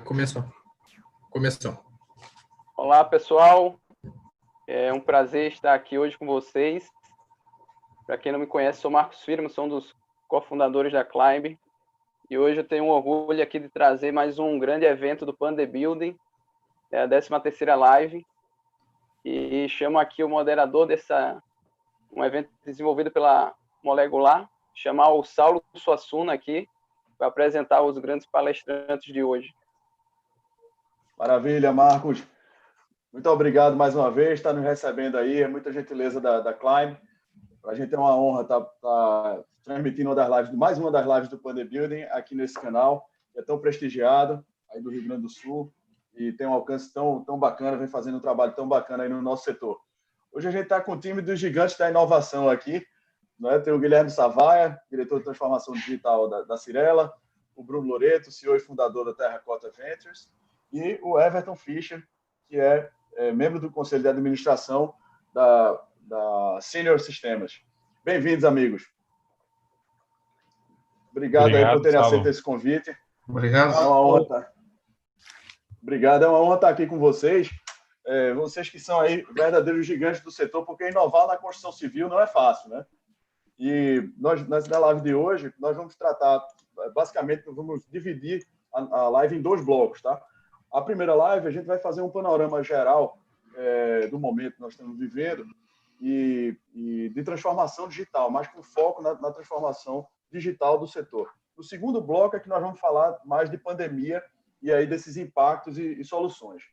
Começou. Começou. Olá, pessoal. É um prazer estar aqui hoje com vocês. Para quem não me conhece, sou Marcos Firmo, sou um dos cofundadores da Climb. E hoje eu tenho um orgulho aqui de trazer mais um grande evento do Panda Building, a 13ª live. E chamo aqui o moderador um evento desenvolvido pela Molecular, chamar o Saulo Suassuna aqui, para apresentar os grandes palestrantes de hoje. Maravilha, Marcos. Muito obrigado mais uma vez, está nos recebendo aí, é muita gentileza da Climb. Para a gente é uma honra estar transmitindo mais uma das lives do Panda Building aqui nesse canal, que é tão prestigiado aí do Rio Grande do Sul e tem um alcance tão bacana, vem fazendo um trabalho tão bacana aí no nosso setor. Hoje a gente está com o time dos gigantes da inovação aqui, né? Tem o Guilherme Savaia, diretor de transformação digital da Cirela, o Bruno Loreto, CEO e fundador da Terracota Ventures, e o Everton Fischer, que é membro do Conselho de Administração da Senior Sistemas. Bem-vindos, amigos. Obrigado aí por terem aceito esse convite. Obrigado. É uma honra estar... Obrigado, é uma honra estar aqui com vocês. Vocês que são aí verdadeiros gigantes do setor, porque inovar na construção civil não é fácil, né? E nós, na live de hoje, nós vamos tratar, basicamente, vamos dividir a live em 2 blocos, tá? A primeira live, a gente vai fazer um panorama geral do momento que nós estamos vivendo e de transformação digital, mas com foco na transformação digital do setor. No segundo bloco é que nós vamos falar mais de pandemia e aí desses impactos e soluções.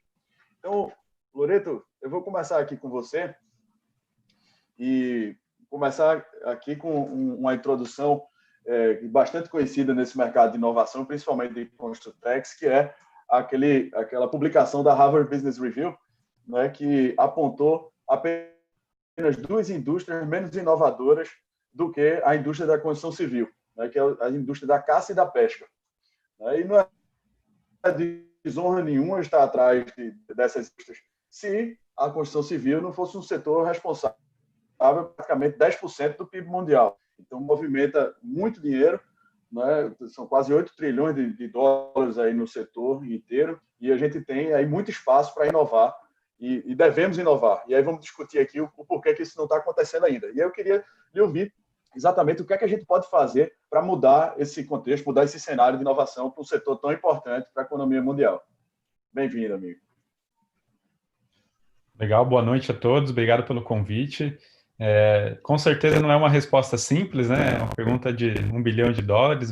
Então, Loreto, eu vou começar aqui com você e começar aqui com uma introdução bastante conhecida nesse mercado de inovação, principalmente de Construtex, que é aquela publicação da Harvard Business Review, né, que apontou apenas 2 indústrias menos inovadoras do que a indústria da construção civil, né, que é a indústria da caça e da pesca. E não é desonra nenhuma estar atrás dessas indústrias se a construção civil não fosse um setor responsável por praticamente 10% do PIB mundial. Então, movimenta muito dinheiro, né? São quase 8 trilhões de dólares aí no setor inteiro, e a gente tem aí muito espaço para inovar, e devemos inovar. E aí vamos discutir aqui o porquê que isso não está acontecendo ainda. E aí eu queria lhe ouvir exatamente o que é que a gente pode fazer para mudar esse contexto, mudar esse cenário de inovação para um setor tão importante para a economia mundial. Bem-vindo, amigo. Legal, boa noite a todos, obrigado pelo convite. Com certeza não é uma resposta simples, né? É uma pergunta de $1 bilhão,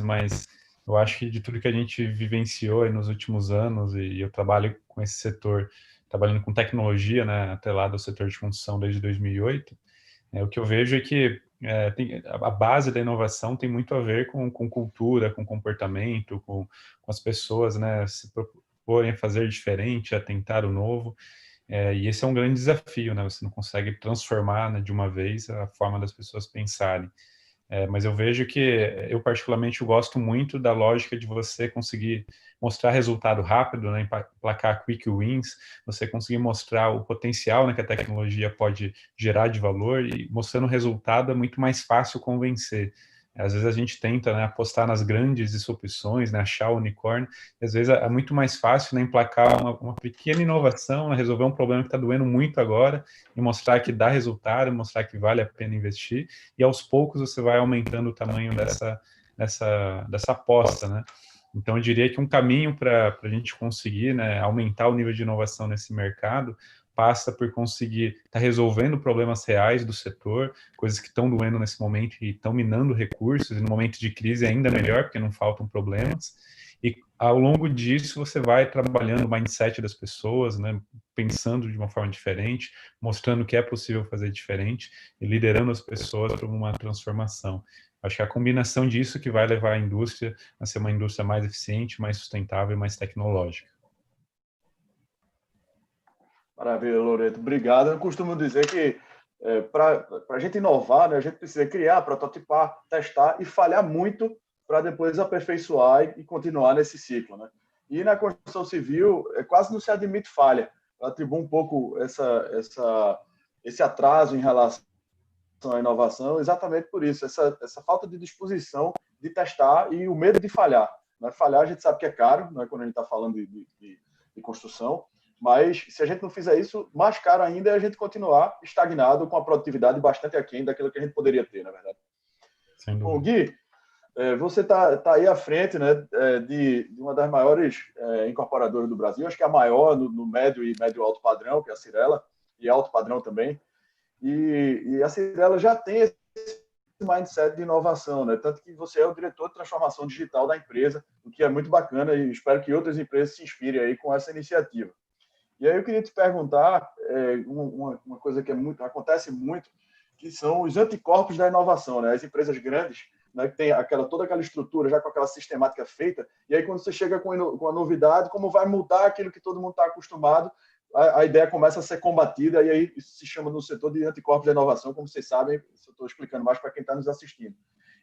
mas eu acho que de tudo que a gente vivenciou aí nos últimos anos, e eu trabalho com esse setor, trabalhando com tecnologia, né, atrelado ao setor de construção desde 2008, o que eu vejo é que a base da inovação tem muito a ver com cultura, com comportamento, com as pessoas, né, se proporem a fazer diferente, a tentar o novo. E esse é um grande desafio, né? Você não consegue transformar, né, de uma vez a forma das pessoas pensarem. Mas eu vejo que eu particularmente gosto muito da lógica de você conseguir mostrar resultado rápido, né, emplacar quick wins, você conseguir mostrar o potencial, né, que a tecnologia pode gerar de valor, e mostrando o resultado é muito mais fácil convencer. Às vezes a gente tenta, né, apostar nas grandes disrupções, né, achar o unicórnio, e às vezes é muito mais fácil, né, emplacar uma pequena inovação, né, resolver um problema que está doendo muito agora, e mostrar que dá resultado, mostrar que vale a pena investir, e aos poucos você vai aumentando o tamanho dessa aposta, né? Então eu diria que um caminho para a gente conseguir, né, aumentar o nível de inovação nesse mercado passa por conseguir estar resolvendo problemas reais do setor, coisas que estão doendo nesse momento e estão minando recursos, e no momento de crise é ainda melhor, porque não faltam problemas, e ao longo disso você vai trabalhando o mindset das pessoas, né, pensando de uma forma diferente, mostrando que é possível fazer diferente e liderando as pessoas para uma transformação. Acho que é a combinação disso que vai levar a indústria a ser uma indústria mais eficiente, mais sustentável e mais tecnológica. Maravilha, Loreto. Obrigado. Eu costumo dizer que para a gente inovar, né, a gente precisa criar, prototipar, testar e falhar muito para depois aperfeiçoar e continuar nesse ciclo, né? E na construção civil, quase não se admite falha. Eu atribuo um pouco esse atraso em relação à inovação exatamente por isso, essa falta de disposição de testar e o medo de falhar. Né? Falhar a gente sabe que é caro, né? Quando a gente está falando de construção, mas se a gente não fizer isso, mais caro ainda é a gente continuar estagnado com a produtividade bastante aquém daquilo que a gente poderia ter, na verdade. Sem dúvida. Bom, Gui, você está aí à frente, né, de uma das maiores incorporadoras do Brasil, acho que é a maior no médio e médio alto padrão, que é a Cyrela, e alto padrão também. E a Cyrela já tem esse mindset de inovação, né? Tanto que você é o diretor de transformação digital da empresa, o que é muito bacana e espero que outras empresas se inspirem aí com essa iniciativa. E aí eu queria te perguntar uma coisa que acontece muito, que são os anticorpos da inovação, né? As empresas grandes, né, que tem toda aquela estrutura, já com aquela sistemática feita, e aí quando você chega com a novidade, como vai mudar aquilo que todo mundo está acostumado, a ideia começa a ser combatida, e aí isso se chama no setor de anticorpos da inovação, como vocês sabem, eu estou explicando mais para quem está nos assistindo.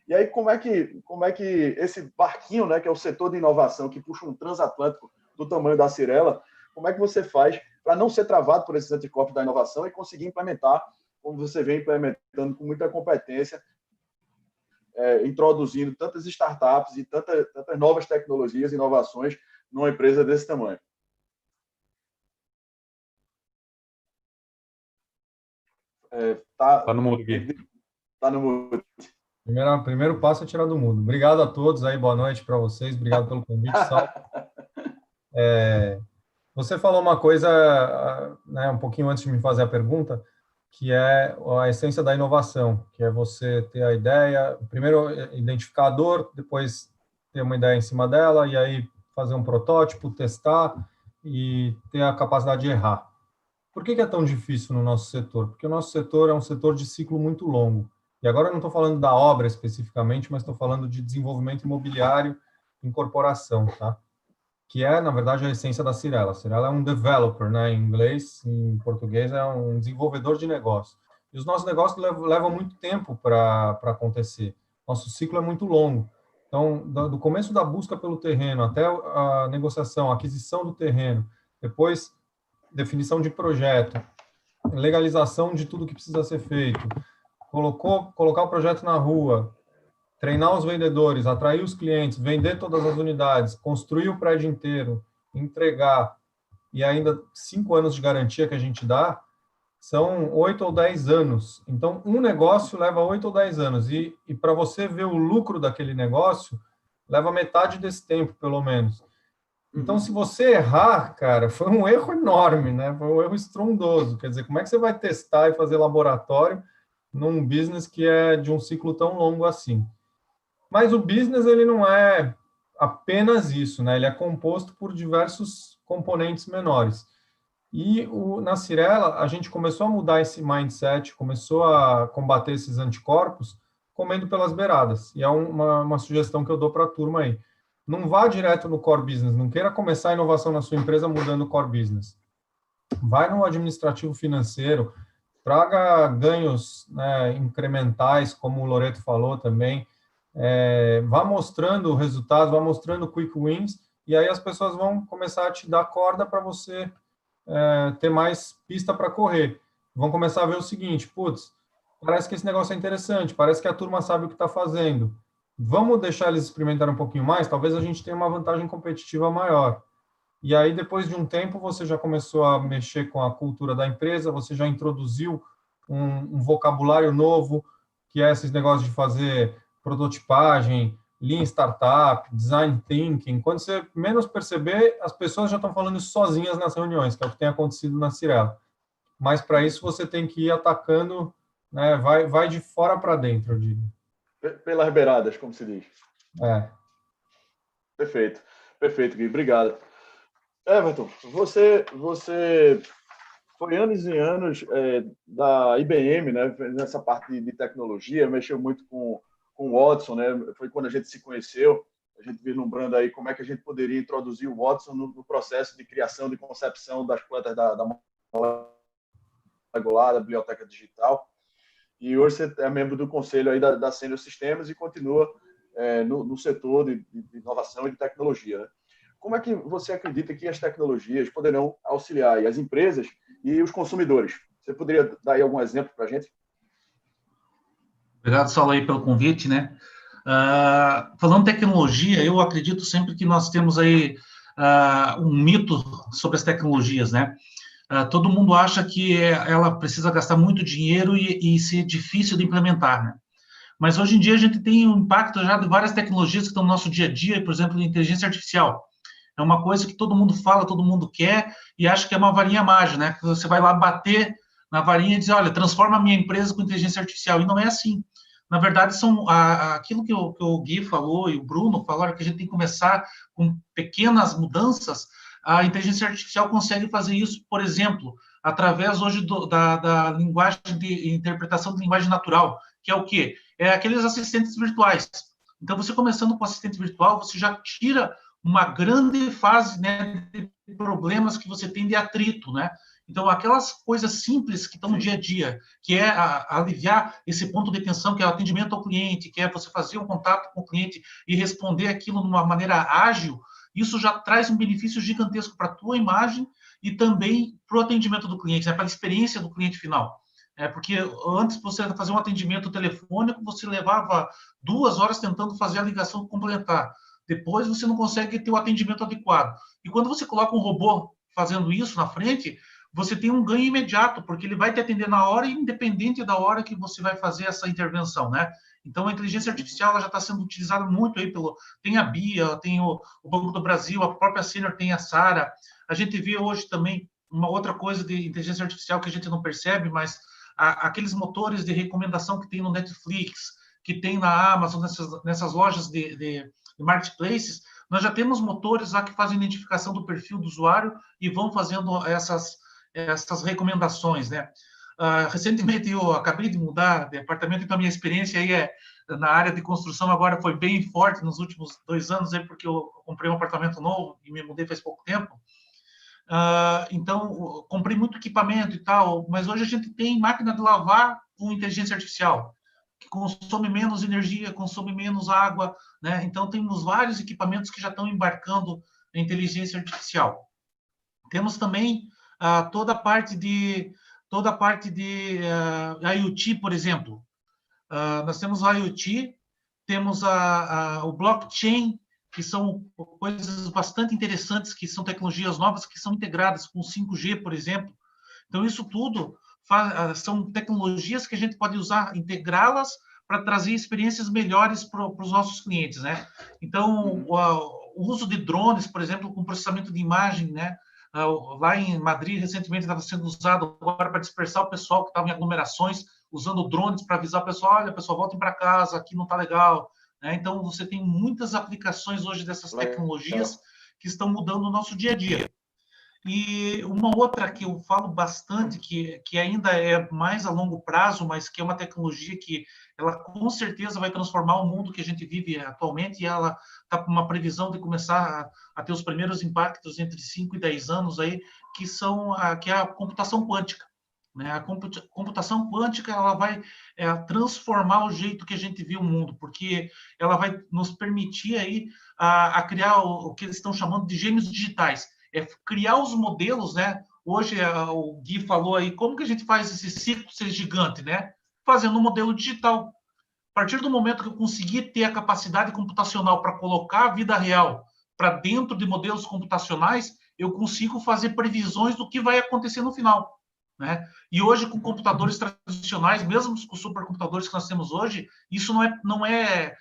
E aí como é que esse barquinho, né, que é o setor de inovação, que puxa um transatlântico do tamanho da Cyrela, como é que você faz para não ser travado por esses anticorpos da inovação e conseguir implementar, como você vem implementando com muita competência, introduzindo tantas startups e tantas novas tecnologias e inovações numa empresa desse tamanho? Tá no mudo, Gui. Tá no mudo. Primeiro passo é tirar do mudo. Obrigado a todos aí, boa noite para vocês, obrigado pelo convite. Você falou uma coisa, né, um pouquinho antes de me fazer a pergunta, que é a essência da inovação, que é você ter a ideia, primeiro identificar a dor, depois ter uma ideia em cima dela, e aí fazer um protótipo, testar e ter a capacidade de errar. Por que é tão difícil no nosso setor? Porque o nosso setor é um setor de ciclo muito longo. E agora eu não estou falando da obra especificamente, mas estou falando de desenvolvimento imobiliário em corporação, tá? Que é, na verdade, a essência da Cyrela. A Cyrela é um developer, né? Em inglês, em português, é um desenvolvedor de negócio. E os nossos negócios levam muito tempo para acontecer. Nosso ciclo é muito longo. Então, do começo da busca pelo terreno até a negociação, a aquisição do terreno, depois definição de projeto, legalização de tudo que precisa ser feito, colocar o projeto na rua, treinar os vendedores, atrair os clientes, vender todas as unidades, construir o prédio inteiro, entregar, e ainda 5 anos de garantia que a gente dá, são 8 ou 10 anos. Então, um negócio leva 8 ou 10 anos, e para você ver o lucro daquele negócio, leva metade desse tempo, pelo menos. Então, se você errar, cara, foi um erro enorme, né? Foi um erro estrondoso. Quer dizer, como é que você vai testar e fazer laboratório num business que é de um ciclo tão longo assim? Mas o business, ele não é apenas isso, né? Ele é composto por diversos componentes menores. E na Cyrela, a gente começou a mudar esse mindset, começou a combater esses anticorpos comendo pelas beiradas. E é uma sugestão que eu dou para a turma aí. Não vá direto no core business, não queira começar a inovação na sua empresa mudando o core business. Vai no administrativo financeiro, traga ganhos, né, incrementais, como o Loreto falou também, vá mostrando o resultado, vá mostrando quick wins, e aí as pessoas vão começar a te dar corda para você ter mais pista para correr. Vão começar a ver o seguinte, putz, parece que esse negócio é interessante, parece que a turma sabe o que está fazendo. Vamos deixar eles experimentarem um pouquinho mais, talvez a gente tenha uma vantagem competitiva maior. E aí, depois de um tempo, você já começou a mexer com a cultura da empresa, você já introduziu um vocabulário novo, que é esses negócios de fazer prototipagem, Lean Startup, Design Thinking. Quando você menos perceber, as pessoas já estão falando isso sozinhas nas reuniões, que é o que tem acontecido na Cyrela. Mas, para isso, você tem que ir atacando, né, vai de fora para dentro, eu diria. Pelas beiradas, como se diz. Perfeito, Gui. Obrigado. Everton, você foi anos e anos da IBM, né, nessa parte de tecnologia, mexeu muito com o Watson, né, foi quando a gente se conheceu, a gente vislumbrando aí como é que a gente poderia introduzir o Watson no processo de criação, de concepção das plantas da molecular, da biblioteca digital. E hoje você é membro do conselho aí da Senior Systems e continua no setor de inovação e de tecnologia, né? Como é que você acredita que as tecnologias poderão auxiliar as empresas e os consumidores? Você poderia dar aí algum exemplo para a gente? Obrigado, Saulo, aí pelo convite, né? Falando de tecnologia, eu acredito sempre que nós temos aí um mito sobre as tecnologias, né? Todo mundo acha que ela precisa gastar muito dinheiro e ser difícil de implementar, né? Mas hoje em dia a gente tem um impacto já de várias tecnologias que estão no nosso dia a dia, por exemplo, a inteligência artificial. É uma coisa que todo mundo fala, todo mundo quer, e acha que é uma varinha mágica, né? Que você vai lá bater na varinha e dizer, olha, transforma a minha empresa com inteligência artificial. E não é assim. Na verdade, são aquilo que o Gui falou e o Bruno falaram, que a gente tem que começar com pequenas mudanças. A inteligência artificial consegue fazer isso, por exemplo, através hoje da linguagem de interpretação de linguagem natural, que é o quê? É aqueles assistentes virtuais. Então, você começando com assistente virtual, você já tira uma grande fase, né, de problemas que você tem de atrito, né? Então, aquelas coisas simples que estão no dia a dia, que é aliviar esse ponto de tensão, que é o atendimento ao cliente, que é você fazer um contato com o cliente e responder aquilo de uma maneira ágil, isso já traz um benefício gigantesco para a tua imagem e também para o atendimento do cliente, né, para a experiência do cliente final. Porque antes você fazer um atendimento telefônico, você levava 2 horas tentando fazer a ligação completar. Depois você não consegue ter o atendimento adequado. E quando você coloca um robô fazendo isso na frente, você tem um ganho imediato, porque ele vai te atender na hora, independente da hora que você vai fazer essa intervenção, né? Então, a inteligência artificial ela já está sendo utilizada muito aí tem a Bia, tem o Banco do Brasil, a própria Senior tem a Sara. A gente vê hoje também uma outra coisa de inteligência artificial que a gente não percebe, mas aqueles motores de recomendação que tem no Netflix, que tem na Amazon, nessas lojas de marketplaces, nós já temos motores lá que fazem identificação do perfil do usuário e vão fazendo essas recomendações, né? Recentemente eu acabei de mudar de apartamento, então a minha experiência aí na área de construção agora foi bem forte nos últimos 2 anos, aí, porque eu comprei um apartamento novo e me mudei faz pouco tempo. Então, comprei muito equipamento e tal, mas hoje a gente tem máquina de lavar com inteligência artificial, que consome menos energia, consome menos água, né? Então, temos vários equipamentos que já estão embarcando a inteligência artificial. Temos também toda a parte de IoT, por exemplo. Nós temos o IoT, temos o blockchain, que são coisas bastante interessantes, que são tecnologias novas que são integradas com 5G, por exemplo. Então, isso tudo são tecnologias que a gente pode usar, integrá-las para trazer experiências melhores para os nossos clientes, né? Então, o uso de drones, por exemplo, com processamento de imagem, né? Lá em Madrid, recentemente, estava sendo usado agora para dispersar o pessoal que estava em aglomerações, usando drones para avisar o pessoal, olha, pessoal, voltem para casa, aqui não está legal. Então, você tem muitas aplicações hoje dessas tecnologias que estão mudando o nosso dia a dia. E uma outra que eu falo bastante, que ainda é mais a longo prazo, mas que é uma tecnologia que ela com certeza vai transformar o mundo que a gente vive atualmente, e ela está com uma previsão de começar a ter os primeiros impactos entre 5 e 10 anos, aí, que é a computação quântica. Né? A computação quântica ela vai transformar o jeito que a gente vê o mundo, porque ela vai nos permitir aí, a criar o que eles estão chamando de gêmeos digitais. Criar os modelos, né? Hoje o Gui falou aí, como que a gente faz esse ciclo ser gigante, né? Fazendo um modelo digital. A partir do momento que eu conseguir ter a capacidade computacional para colocar a vida real para dentro de modelos computacionais, eu consigo fazer previsões do que vai acontecer no final. Né? E hoje, com computadores tradicionais, mesmo com os supercomputadores que nós temos hoje, isso não é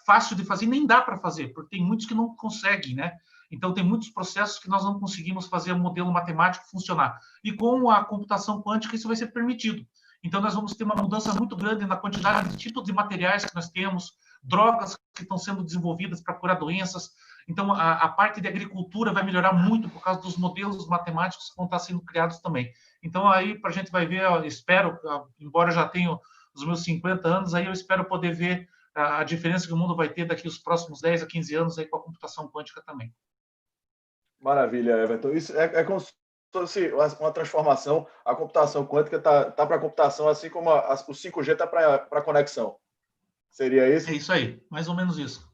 fácil de fazer, nem dá para fazer, porque tem muitos que não conseguem, né? Então, tem muitos processos que nós não conseguimos fazer o modelo matemático funcionar. E com a computação quântica, isso vai ser permitido. Então, nós vamos ter uma mudança muito grande na quantidade de tipos de materiais que nós temos, drogas que estão sendo desenvolvidas para curar doenças. Então, a parte de agricultura vai melhorar muito por causa dos modelos matemáticos que vão estar sendo criados também. Então, aí, a gente vai ver, eu espero, embora eu já tenha os meus 50 anos, aí eu espero poder ver a diferença que o mundo vai ter daqui os próximos 10 a 15 anos aí com a computação quântica também. Maravilha, Everton. Isso é como se fosse uma transformação. A computação quântica está para a computação, assim como o 5G está para a conexão. Seria isso? É isso aí, mais ou menos isso.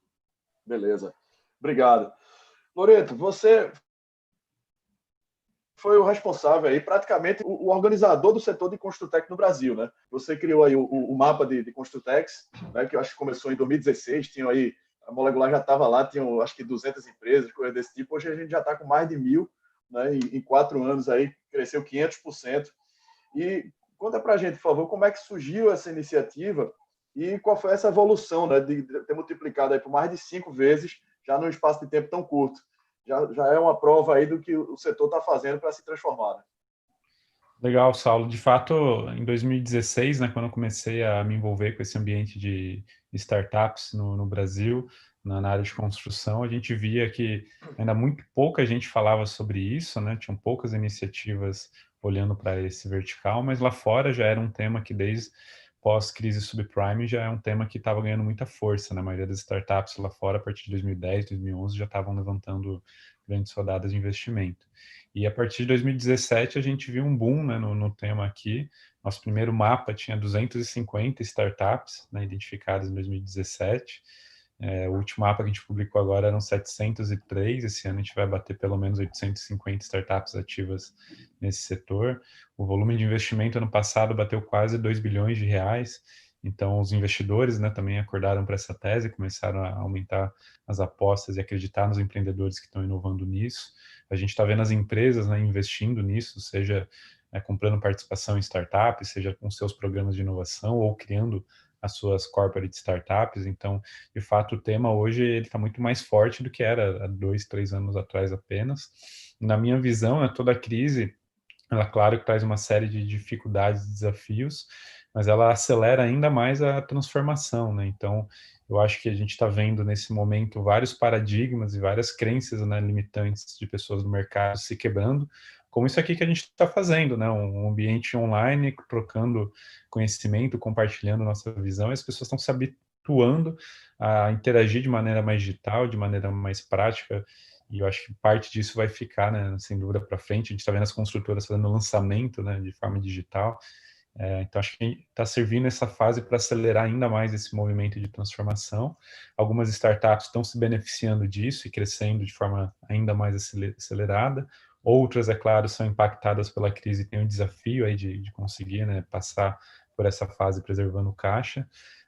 Beleza. Obrigado. Loreto, você foi o responsável aí, praticamente o organizador do setor de Construtec no Brasil, né? Você criou aí o mapa de Construtex, né, que eu acho que começou em 2016, tinha aí, a Molecular já estava lá, tinham acho que 200 empresas, coisa desse tipo. Hoje a gente já está com mais de 1.000, né? Em 4 anos aí, cresceu 500%. E conta para a gente, por favor, como é que surgiu essa iniciativa e qual foi essa evolução, né, de ter multiplicado aí por mais de 5 vezes, já num espaço de tempo tão curto. Já é uma prova aí do que o setor está fazendo para se transformar. Né? Legal, Saulo. De fato, em 2016, né, quando eu comecei a me envolver com esse ambiente de startups no Brasil, na área de construção, a gente via que ainda muito pouca gente falava sobre isso, né? Tinham poucas iniciativas olhando para esse vertical, mas lá fora já era um tema que desde pós-crise subprime já é um tema que estava ganhando muita força, né? A maioria das startups lá fora, a partir de 2010, 2011, já estavam levantando grandes rodadas de investimento. E a partir de 2017 a gente viu um boom, né, no tema aqui. Nosso primeiro mapa tinha 250 startups, né, identificadas em 2017. O último mapa que a gente publicou agora eram 703. Esse ano a gente vai bater pelo menos 850 startups ativas nesse setor. O volume de investimento ano passado bateu quase 2 bilhões de reais. Então, os investidores, né, também acordaram para essa tese, começaram a aumentar as apostas e acreditar nos empreendedores que estão inovando nisso. A gente está vendo as empresas, né, investindo nisso, seja comprando participação em startups, seja com seus programas de inovação ou criando as suas corporate startups. Então, de fato, o tema hoje ele está muito mais forte do que era há 2, 3 anos atrás apenas. Na minha visão, né, toda a crise, ela, claro, que traz uma série de dificuldades e desafios, mas ela acelera ainda mais a transformação, né? Então, eu acho que a gente está vendo nesse momento vários paradigmas e várias crenças, né, limitantes de pessoas no mercado se quebrando, como isso aqui que a gente está fazendo, né? Um ambiente online, trocando conhecimento, compartilhando nossa visão, e as pessoas estão se habituando a interagir de maneira mais digital, de maneira mais prática, e eu acho que parte disso vai ficar, né, sem dúvida, para frente. A gente está vendo as construtoras fazendo lançamento, né, de forma digital. Então, acho que está servindo essa fase para acelerar ainda mais esse movimento de transformação. Algumas startups estão se beneficiando disso e crescendo de forma ainda mais acelerada. Outras, é claro, são impactadas pela crise e têm o desafio aí de conseguir, né, passar por essa fase preservando caixa.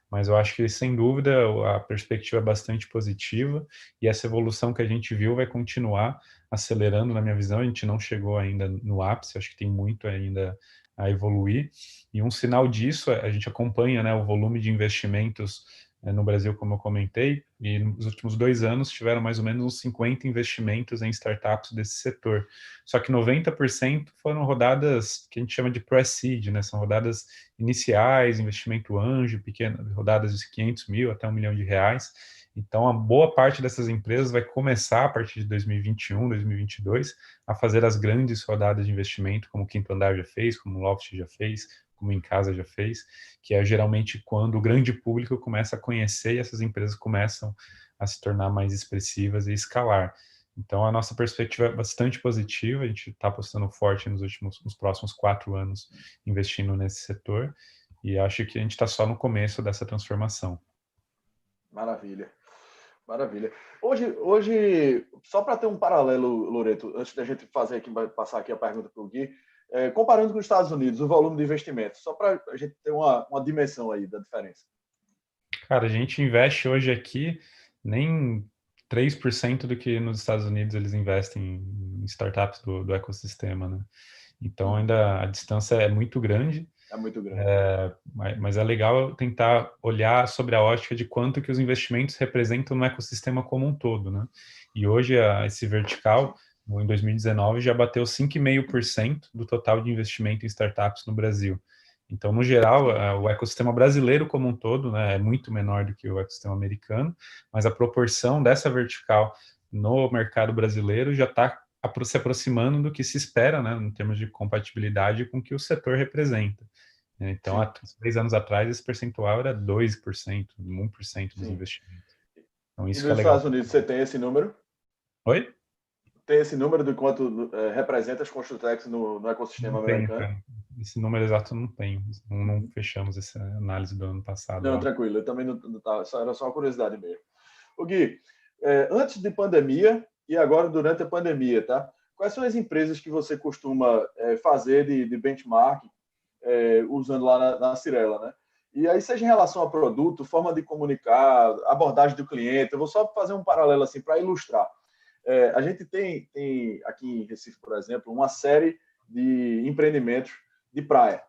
Mas eu acho que, sem dúvida, a perspectiva é bastante positiva e essa evolução que a gente viu vai continuar acelerando, na minha visão. A gente não chegou ainda no ápice, acho que tem muito ainda a evoluir. E um sinal disso, a gente acompanha, né, o volume de investimentos no Brasil, como eu comentei, e nos últimos 2 anos tiveram mais ou menos uns 50 investimentos em startups desse setor. Só que 90% foram rodadas que a gente chama de pre-seed, né? São rodadas iniciais, investimento anjo, pequenas, rodadas de 500 mil até 1 milhão de reais. Então, a boa parte dessas empresas vai começar, a partir de 2021, 2022, a fazer as grandes rodadas de investimento, como o Quinto Andar já fez, como o Loft já fez, como Em Casa já fez, que é geralmente quando o grande público começa a conhecer e essas empresas começam a se tornar mais expressivas e escalar. Então, a nossa perspectiva é bastante positiva, a gente está apostando forte nos próximos 4 anos investindo nesse setor, e acho que a gente está só no começo dessa transformação. Maravilha. Maravilha. Hoje só para ter um paralelo, Loreto, antes da gente passar aqui a pergunta para o Gui, comparando com os Estados Unidos, o volume de investimento, só para a gente ter uma dimensão aí da diferença. Cara, a gente investe hoje aqui nem 3% do que nos Estados Unidos eles investem em startups do ecossistema, né? Então, ainda a distância é muito grande. É muito grande. Mas é legal tentar olhar sobre a ótica de quanto que os investimentos representam no ecossistema como um todo, né? E hoje esse vertical, em 2019, já bateu 5,5% do total de investimento em startups no Brasil. Então, no geral, o ecossistema brasileiro como um todo, né, é muito menor do que o ecossistema americano, mas a proporção dessa vertical no mercado brasileiro já está se aproximando do que se espera, né, em termos de compatibilidade com o que o setor representa. Então, há 3 anos atrás, esse percentual era 2%, 1% dos investimentos. Então, isso e nos Estados Unidos, você tem esse número? Oi? Tem esse número de quanto representa as Construtex no ecossistema americano? Cara. Esse número exato eu não tenho. Não fechamos essa análise do ano passado. Não, tranquilo. Eu também não estava. Era só uma curiosidade mesmo. O Gui, antes de pandemia e agora durante a pandemia, tá? quais são as empresas que você costuma fazer de benchmark usando lá na Cyrela, né? E aí, seja em relação a produto, forma de comunicar, abordagem do cliente, eu vou só fazer um paralelo assim para ilustrar. A gente tem aqui em Recife, por exemplo, uma série de empreendimentos de praia,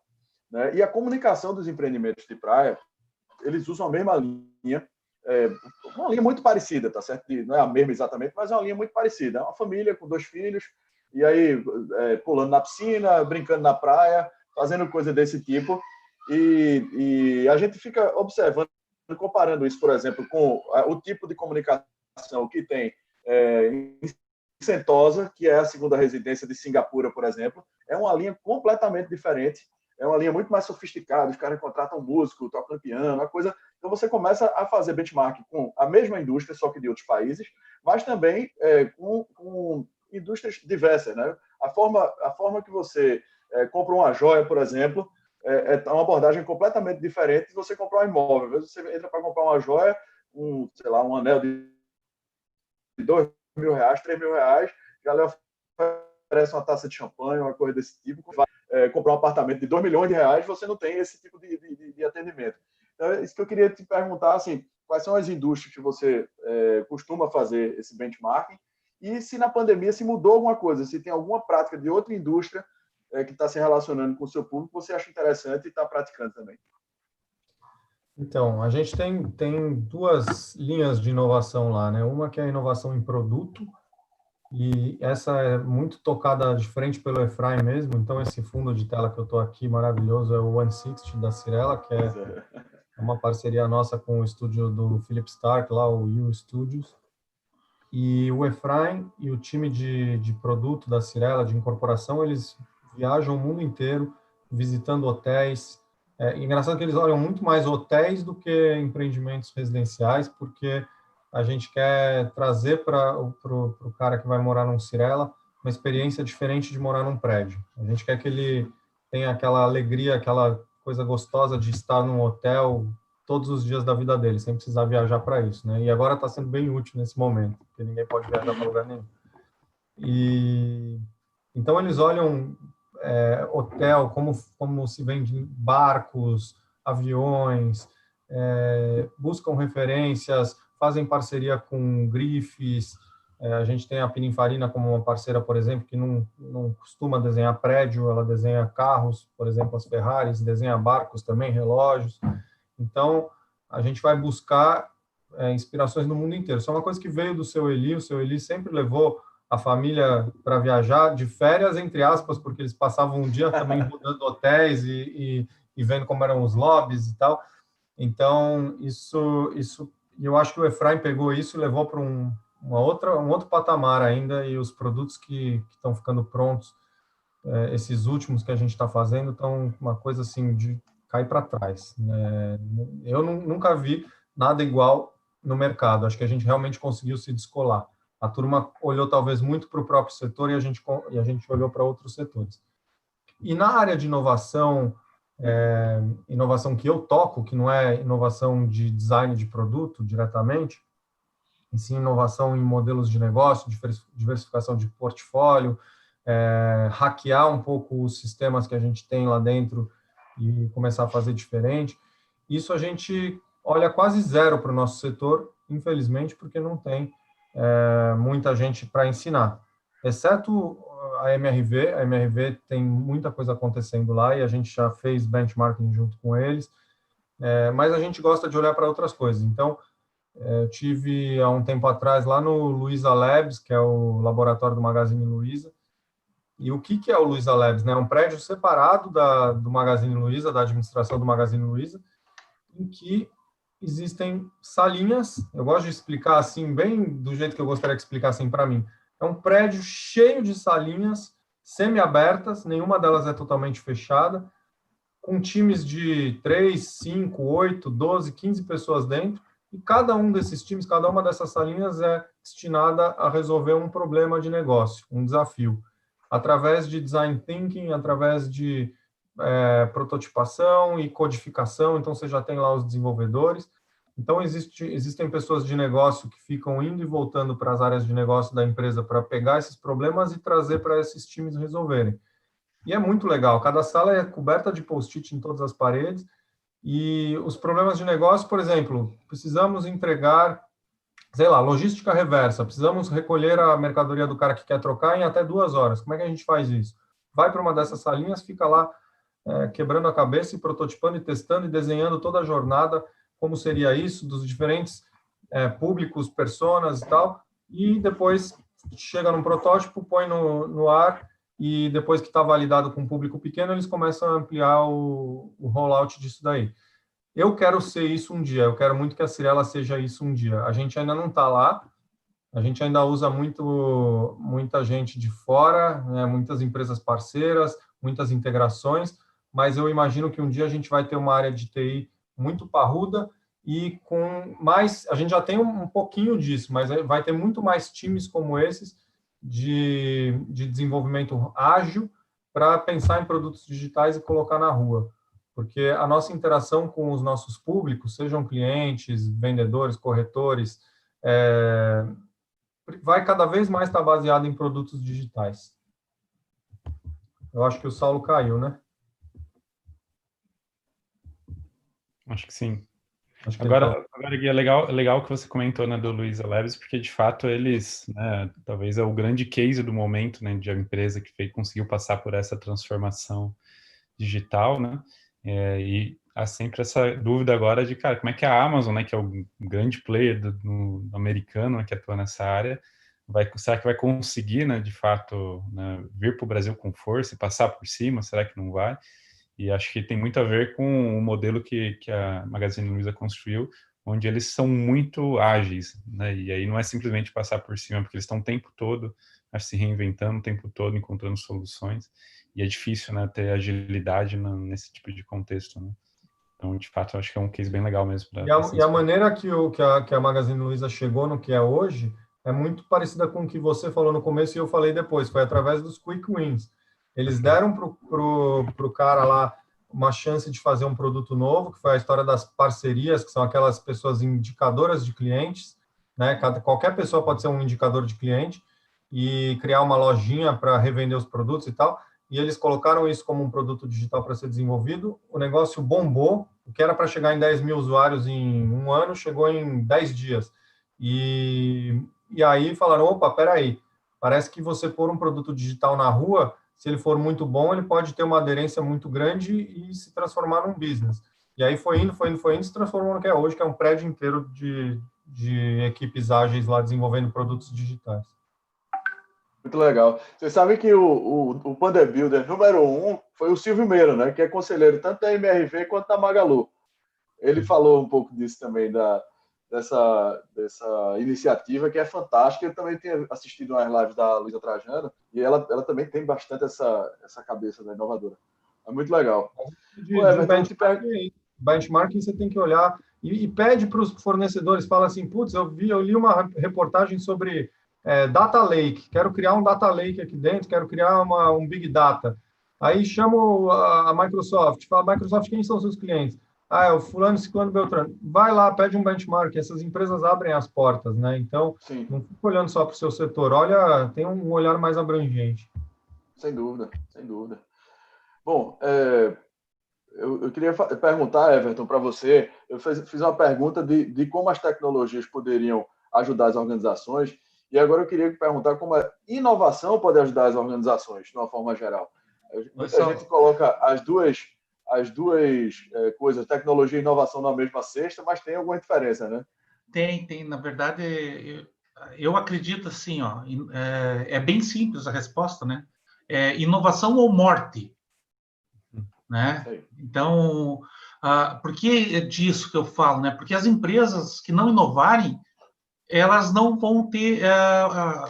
né? E a comunicação dos empreendimentos de praia, eles usam a mesma linha, uma linha muito parecida, tá certo? Não é a mesma exatamente, mas é uma linha muito parecida. É uma família com 2 filhos, e aí pulando na piscina, brincando na praia, fazendo coisa desse tipo. E a gente fica observando, comparando isso, por exemplo, com o tipo de comunicação que tem em Sentosa, que é a segunda residência de Singapura, por exemplo. É uma linha completamente diferente. É uma linha muito mais sofisticada, os caras contratam músico, tocam piano, uma coisa. Então você começa a fazer benchmark com a mesma indústria, só que de outros países, mas também com indústrias diversas, né? A forma que você compra uma joia, por exemplo, é uma abordagem completamente diferente de você comprar um imóvel. Às vezes você entra para comprar uma joia, sei lá, um anel de R$2.000, R$3.000, já lhe oferece uma taça de champanhe, uma coisa desse tipo. Comprar um apartamento de R$2 milhões, você não tem esse tipo de atendimento. Então, é isso que eu queria te perguntar, assim, quais são as indústrias que você costuma fazer esse benchmarking e se na pandemia se mudou alguma coisa, se tem alguma prática de outra indústria que está se relacionando com o seu público, você acha interessante e está praticando também. Então, a gente tem 2 linhas de inovação lá, né? Uma que é a inovação em produto, e essa é muito tocada de frente pelo Efraim mesmo. Então, esse fundo de tela que eu estou aqui, maravilhoso, é o 160 da Cyrela, que é uma parceria nossa com o estúdio do Philip Stark, lá, o U Studios. E o Efraim e o time de produto da Cyrela, de incorporação, eles viajam o mundo inteiro, visitando hotéis. Engraçado que eles olham muito mais hotéis do que empreendimentos residenciais, porque a gente quer trazer para o cara que vai morar num Cyrela uma experiência diferente de morar num prédio. A gente quer que ele tenha aquela alegria, aquela coisa gostosa de estar num hotel todos os dias da vida dele, sem precisar viajar para isso, né? E agora está sendo bem útil nesse momento, porque ninguém pode viajar para lugar nenhum. E então eles olham hotel, como se vende barcos, aviões, buscam referências, fazem parceria com grifes. A gente tem a Pininfarina como uma parceira, por exemplo, que não costuma desenhar prédio, ela desenha carros, por exemplo, as Ferraris, desenha barcos também, relógios. Então, a gente vai buscar inspirações no mundo inteiro. Isso é uma coisa que veio do seu Eli. O seu Eli sempre levou a família para viajar de férias, entre aspas, porque eles passavam um dia também rodando hotéis e vendo como eram os lobbies e tal. Então, isso eu acho que o Efraim pegou isso e levou para um outro patamar ainda, e os produtos que estão ficando prontos, esses últimos que a gente está fazendo, estão uma coisa assim de cair para trás. Eu nunca vi nada igual no mercado. Acho que a gente realmente conseguiu se descolar. A turma olhou talvez muito para o próprio setor e a gente olhou para outros setores. E na área de inovação que eu toco, que não é inovação de design de produto diretamente, e sim inovação em modelos de negócio, diversificação de portfólio, hackear um pouco os sistemas que a gente tem lá dentro e começar a fazer diferente. Isso a gente olha quase zero para o nosso setor, infelizmente, porque não tem muita gente para ensinar, exceto a MRV. A MRV tem muita coisa acontecendo lá e a gente já fez benchmarking junto com eles, mas a gente gosta de olhar para outras coisas. Então, eu tive há um tempo atrás lá no Luiza Labs, que é o laboratório do Magazine Luiza. E o que é o Luiza Labs? É um prédio separado do Magazine Luiza, da administração do Magazine Luiza, em que existem salinhas. Eu gosto de explicar assim, bem do jeito que eu gostaria que explicassem para mim. É um prédio cheio de salinhas semi-abertas, nenhuma delas é totalmente fechada, com times de 3, 5, 8, 12, 15 pessoas dentro, e cada um desses times, cada uma dessas salinhas é destinada a resolver um problema de negócio, um desafio, através de design thinking, através de prototipação e codificação. Então, você já tem lá os desenvolvedores, Então, existem pessoas de negócio que ficam indo e voltando para as áreas de negócio da empresa para pegar esses problemas e trazer para esses times resolverem. E é muito legal. Cada sala é coberta de post-it em todas as paredes. E os problemas de negócio, por exemplo, precisamos entregar, sei lá, logística reversa. Precisamos recolher a mercadoria do cara que quer trocar em até 2 horas. Como é que a gente faz isso? Vai para uma dessas salinhas, fica lá quebrando a cabeça e prototipando e testando e desenhando toda a jornada, como seria isso, dos diferentes públicos, personas e tal, e depois chega num protótipo, põe no ar, e depois que está validado com um público pequeno, eles começam a ampliar o rollout disso daí. Eu quero ser isso um dia, eu quero muito que a Cyrela seja isso um dia. A gente ainda não está lá, a gente ainda usa muita gente de fora, né, muitas empresas parceiras, muitas integrações, mas eu imagino que um dia a gente vai ter uma área de TI muito parruda e com mais... A gente já tem um pouquinho disso, mas vai ter muito mais times como esses de desenvolvimento ágil para pensar em produtos digitais e colocar na rua. Porque a nossa interação com os nossos públicos, sejam clientes, vendedores, corretores, vai cada vez mais estar baseada em produtos digitais. Eu acho que o Saulo caiu, né? Acho que sim. Acho que Agora, Gui, é legal que você comentou, né, do Luiza Labs, porque de fato eles, né, talvez é o grande case do momento, né, de uma empresa que conseguiu passar por essa transformação digital, né, e há sempre essa dúvida agora de, cara, como é que a Amazon, né, que é o grande player do americano, né, que atua nessa área, será que vai conseguir, né, de fato, né, vir para o Brasil com força e passar por cima? Será que não vai? E acho que tem muito a ver com o modelo que a Magazine Luiza construiu, onde eles são muito ágeis, né? E aí não é simplesmente passar por cima, porque eles estão o tempo todo se reinventando, o tempo todo encontrando soluções. E é difícil, né, ter agilidade nesse tipo de contexto, né? Então, de fato, eu acho que é um case bem legal mesmo. E a maneira que a Magazine Luiza chegou no que é hoje é muito parecida com o que você falou no começo e eu falei depois, foi através dos quick wins. Eles deram pro cara lá uma chance de fazer um produto novo, que foi a história das parcerias, que são aquelas pessoas indicadoras de clientes, né? Qualquer pessoa pode ser um indicador de cliente e criar uma lojinha para revender os produtos e tal. E eles colocaram isso como um produto digital para ser desenvolvido. O negócio bombou, o que era para chegar em 10 mil usuários em 1 ano, chegou em 10 dias. E aí falaram, opa, peraí, parece que você pôr um produto digital na rua, se ele for muito bom, ele pode ter uma aderência muito grande e se transformar num business. E aí foi indo, se transformou no que é hoje, que é um prédio inteiro de equipes ágeis lá desenvolvendo produtos digitais. Muito legal. Vocês sabem que o Panda Builder número 1 foi o Silvio Meira, né, que é conselheiro tanto da MRV quanto da Magalu. Ele falou um pouco disso também, dessa iniciativa que é fantástica. Eu também tenho assistido umas lives da Luiza Trajano e ela também tem bastante essa cabeça da inovadora. É muito legal. Benchmarking você tem que olhar e pede para os fornecedores, fala assim, putz, eu li uma reportagem sobre Data Lake, quero criar um Data Lake aqui dentro, quero criar um Big Data. Aí chamo a Microsoft, fala, Microsoft, quem são os seus clientes? É o fulano, ciclano, beltrano. Vai lá, pede um benchmark, essas empresas abrem as portas, né? Então, sim, não fica olhando só para o seu setor, olha, tem um olhar mais abrangente. Sem dúvida, sem dúvida. Bom, eu queria perguntar, Everton, para você, eu fiz uma pergunta de como as tecnologias poderiam ajudar as organizações, e agora eu queria perguntar como a inovação pode ajudar as organizações, de uma forma geral. Muita gente coloca as duas coisas, tecnologia e inovação, na mesma cesta, mas tem alguma diferença, né? Tem. Na verdade, eu acredito assim, ó, é bem simples a resposta, né? Inovação ou morte, né? Então, por que é disso que eu falo, né? Porque as empresas que não inovarem, elas não vão ter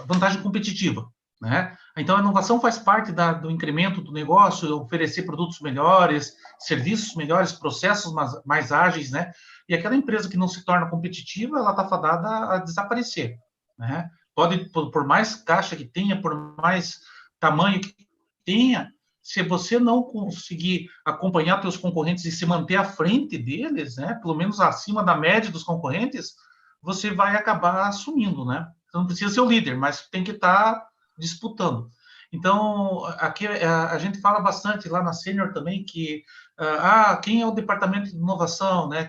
vantagem competitiva, né? Então, a inovação faz parte do incremento do negócio, oferecer produtos melhores, serviços melhores, processos mais ágeis, né? E aquela empresa que não se torna competitiva, ela está fadada a desaparecer, né? Pode, por mais caixa que tenha, por mais tamanho que tenha, se você não conseguir acompanhar seus concorrentes e se manter à frente deles, né, pelo menos acima da média dos concorrentes, você vai acabar assumindo, né? Você não precisa ser o líder, mas tem que estar disputando. Então, aqui a gente fala bastante lá na Sênior também que quem é o departamento de inovação, né?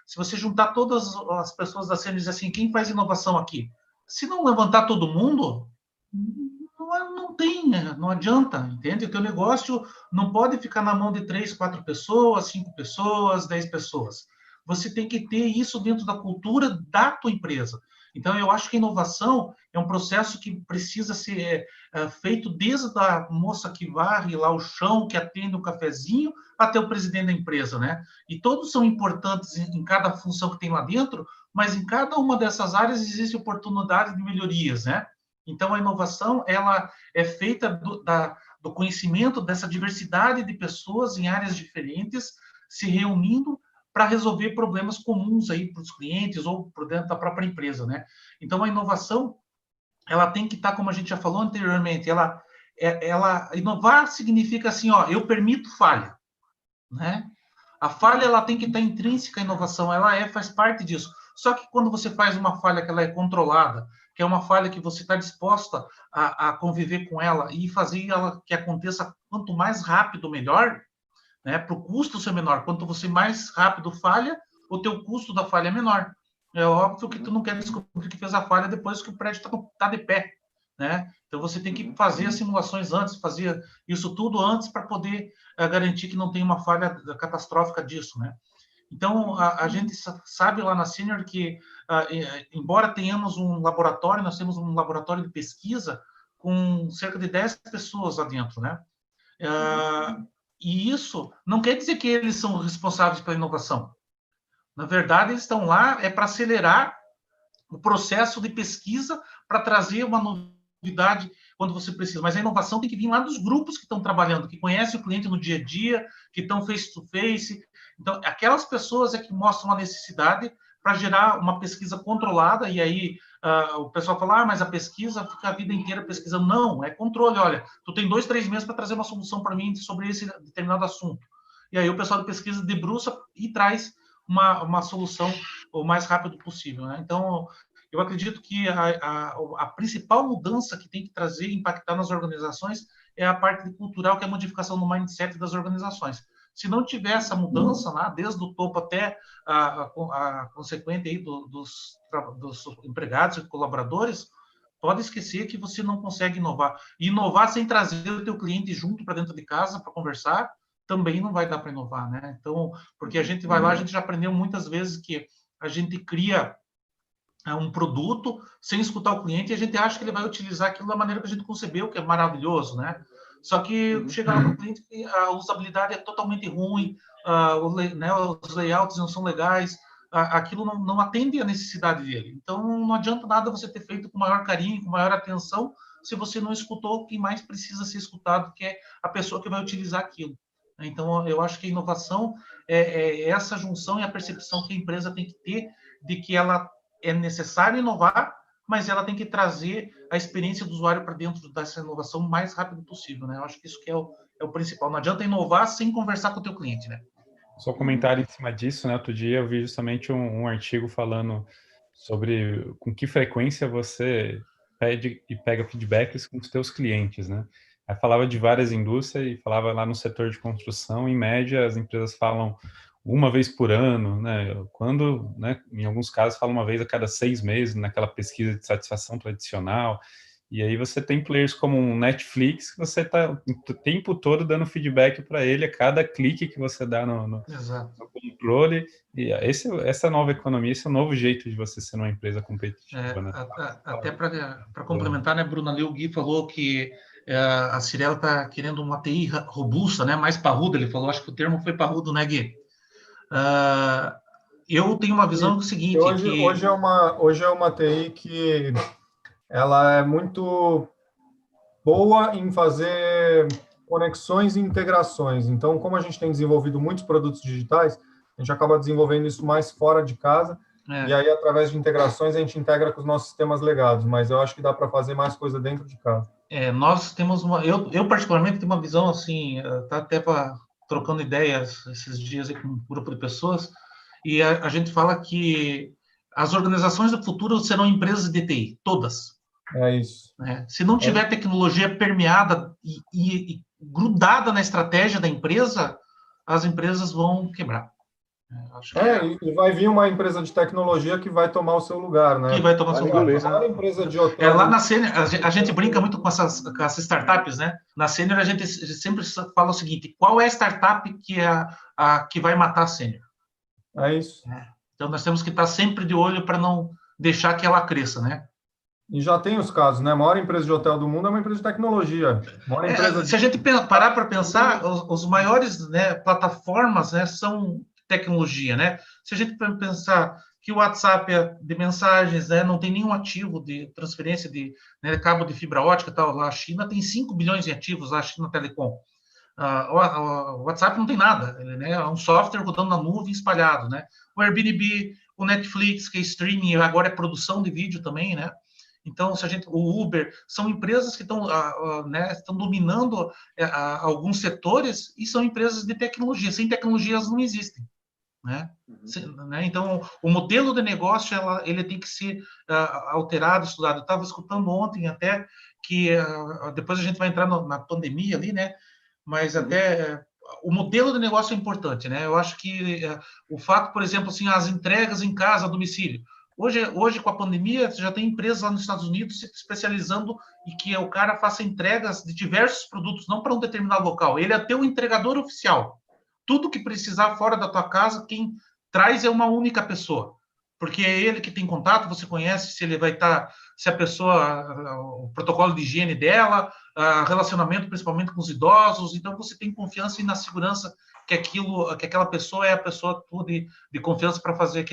Se você juntar todas as pessoas da Sênior e dizer assim, quem faz inovação aqui? Se não levantar todo mundo, não tem, não adianta, entende? O teu negócio não pode ficar na mão de 3, 4 pessoas, 5 pessoas, 10 pessoas. Você tem que ter isso dentro da cultura da tua empresa. Então, eu acho que a inovação é um processo que precisa ser feito desde a moça que varre lá o chão, que atende o cafezinho, até o presidente da empresa, né? E todos são importantes em cada função que tem lá dentro, mas em cada uma dessas áreas existe oportunidade de melhorias, né? Então, a inovação, ela é feita do conhecimento dessa diversidade de pessoas em áreas diferentes, se reunindo para resolver problemas comuns aí para os clientes ou por dentro da própria empresa, né? Então, a inovação, ela tem que estar, como a gente já falou anteriormente, inovar significa assim, eu permito falha, né? A falha, ela tem que estar intrínseca à inovação, faz parte disso. Só que quando você faz uma falha que ela é controlada, que é uma falha que você está disposta a conviver com ela e fazer ela que aconteça quanto mais rápido, melhor, né? Para o custo ser menor. Quanto você mais rápido falha, o teu custo da falha é menor. É óbvio que tu não quer descobrir que fez a falha depois que o prédio está de pé, né? Então, você tem que fazer as simulações antes, fazer isso tudo antes para poder garantir que não tem uma falha catastrófica disso, né? Então, a gente sabe lá na Sênior que, embora tenhamos um laboratório, nós temos um laboratório de pesquisa com cerca de 10 pessoas lá dentro, né? E isso não quer dizer que eles são responsáveis pela inovação. Na verdade, eles estão lá para acelerar o processo de pesquisa para trazer uma novidade quando você precisa. Mas a inovação tem que vir lá dos grupos que estão trabalhando, que conhecem o cliente no dia a dia, que estão face-to-face. Então, aquelas pessoas é que mostram a necessidade para gerar uma pesquisa controlada, e aí o pessoal fala, mas a pesquisa fica a vida inteira pesquisando. Não, é controle. Olha, tu tem 2, 3 meses para trazer uma solução para mim sobre esse determinado assunto. E aí o pessoal da pesquisa debruça e traz uma solução o mais rápido possível, né? Então, eu acredito que a principal mudança que tem que trazer e impactar nas organizações é a parte cultural, que é a modificação do mindset das organizações. Se não tiver essa mudança, lá, desde o topo até a consequente aí dos empregados e colaboradores, pode esquecer que você não consegue inovar. E inovar sem trazer o teu cliente junto para dentro de casa para conversar, também não vai dar para inovar, né? Então, porque a gente vai lá, a gente já aprendeu muitas vezes que a gente cria um produto sem escutar o cliente e a gente acha que ele vai utilizar aquilo da maneira que a gente concebeu, que é maravilhoso, né? Só que chega lá para o cliente que a usabilidade é totalmente ruim, os layouts não são legais, aquilo não atende à necessidade dele. Então, não adianta nada você ter feito com maior carinho, com maior atenção, se você não escutou quem mais precisa ser escutado, que é a pessoa que vai utilizar aquilo. Então, eu acho que a inovação é essa junção e a percepção que a empresa tem que ter de que ela é necessário inovar, mas ela tem que trazer a experiência do usuário para dentro dessa inovação o mais rápido possível, né? Eu acho que isso que é o principal. Não adianta inovar sem conversar com o teu cliente, né? Só um comentário em cima disso, né? Outro dia eu vi justamente um artigo falando sobre com que frequência você pede e pega feedbacks com os teus clientes, né? Aí falava de várias indústrias e falava lá no setor de construção, em média, as empresas falam uma vez por ano, né? Quando, né, em alguns casos, fala uma vez a cada 6 meses, naquela pesquisa de satisfação tradicional. E aí você tem players como um Netflix, que você está o tempo todo dando feedback para ele a cada clique que você dá no controle. E essa nova economia, esse é o novo jeito de você ser uma empresa competitiva. Né? Até para complementar, né, Bruno, ali o Gui falou que a Cirela está querendo uma TI robusta, né, mais parruda, ele falou, acho que o termo foi parrudo, né, Gui? Eu tenho uma visão do seguinte... Hoje é uma TI que ela é muito boa em fazer conexões e integrações. Então, como a gente tem desenvolvido muitos produtos digitais, a gente acaba desenvolvendo isso mais fora de casa, e aí, através de integrações, a gente integra com os nossos sistemas legados, mas eu acho que dá para fazer mais coisa dentro de casa. Nós temos eu particularmente tenho uma visão assim, tá até trocando ideias esses dias aí com um grupo de pessoas, e a gente fala que as organizações do futuro serão empresas de TI, todas. É isso. Né? Se não tiver tecnologia permeada e grudada na estratégia da empresa, as empresas vão quebrar. Acho que E vai vir uma empresa de tecnologia que vai tomar o seu lugar, né? que vai tomar seu lugar. A empresa de hotel. Lá na Sênior, a gente brinca muito com essas startups, né? Na Sênior, a gente sempre fala o seguinte: qual é a startup que que vai matar a Sênior? É isso. Então, nós temos que estar sempre de olho para não deixar que ela cresça, né? E já tem os casos, né? A maior empresa de hotel do mundo é uma empresa de tecnologia. Se a gente parar para pensar, os maiores, né, plataformas, né, são tecnologia, né? Se a gente pensar que o WhatsApp é de mensagens, né, não tem nenhum ativo de transferência de, né, cabo de fibra ótica, tal, lá a China tem 5 bilhões de ativos, lá a China Telecom. O WhatsApp não tem nada, né? É um software rodando na nuvem espalhado, né? O Airbnb, o Netflix, que é streaming, agora é produção de vídeo também, né? Então, o Uber, são empresas que estão, né, estão dominando alguns setores e são empresas de tecnologia. Sem tecnologia, elas não existem. Né? Então, o modelo de negócio ele tem que ser alterado, estudado. Eu estava escutando ontem até que depois a gente vai entrar na pandemia ali, né? Mas até o modelo de negócio é importante, né? Eu acho que o fato, por exemplo, assim, as entregas em casa, a domicílio. Hoje, com a pandemia, já tem empresas lá nos Estados Unidos se especializando em que o cara faça entregas de diversos produtos, não para um determinado local. Ele é teu entregador oficial. Tudo que precisar fora da tua casa, quem traz é uma única pessoa. Porque é ele que tem contato, você conhece se ele vai estar, se a pessoa, o protocolo de higiene dela, relacionamento principalmente com os idosos, então você tem confiança e na segurança que aquela pessoa é a pessoa tua de confiança para fazer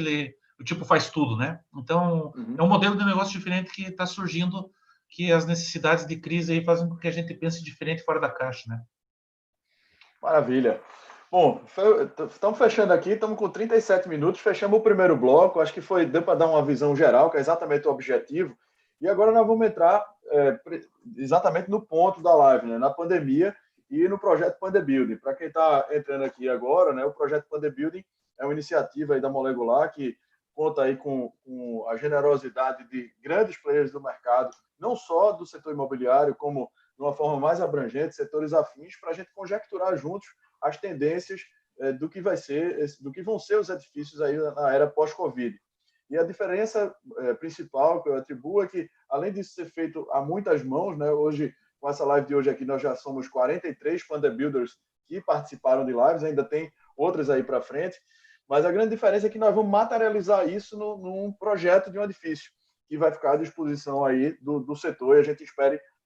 o tipo faz tudo, né? Então, é um modelo de negócio diferente que está surgindo, que as necessidades de crise aí fazem com que a gente pense diferente fora da caixa, né? Maravilha. Bom, estamos fechando aqui, estamos com 37 minutos, fechamos o primeiro bloco, acho que deu para dar uma visão geral, que é exatamente o objetivo, e agora nós vamos entrar exatamente no ponto da live, né, na pandemia e no projeto Pandebuilding. Para quem está entrando aqui agora, né, o projeto Pandebuilding é uma iniciativa aí da Molecular que conta aí com a generosidade de grandes players do mercado, não só do setor imobiliário, como de uma forma mais abrangente, setores afins, para a gente conjecturar juntos as tendências do que vão ser os edifícios aí na era pós-Covid. E a diferença principal que eu atribuo é que, além disso ser feito a muitas mãos, né, hoje, com essa live de hoje aqui, nós já somos 43 Pandebuilders que participaram de lives, ainda tem outras aí para frente, mas a grande diferença é que nós vamos materializar isso num projeto de um edifício, que vai ficar à disposição aí do setor, e a gente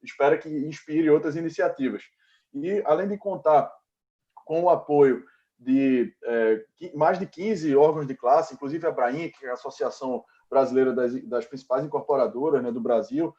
espera que inspire outras iniciativas. E, além de contar com o apoio de mais de 15 órgãos de classe, inclusive a Abraim, que é a Associação Brasileira das principais incorporadoras, né, do Brasil,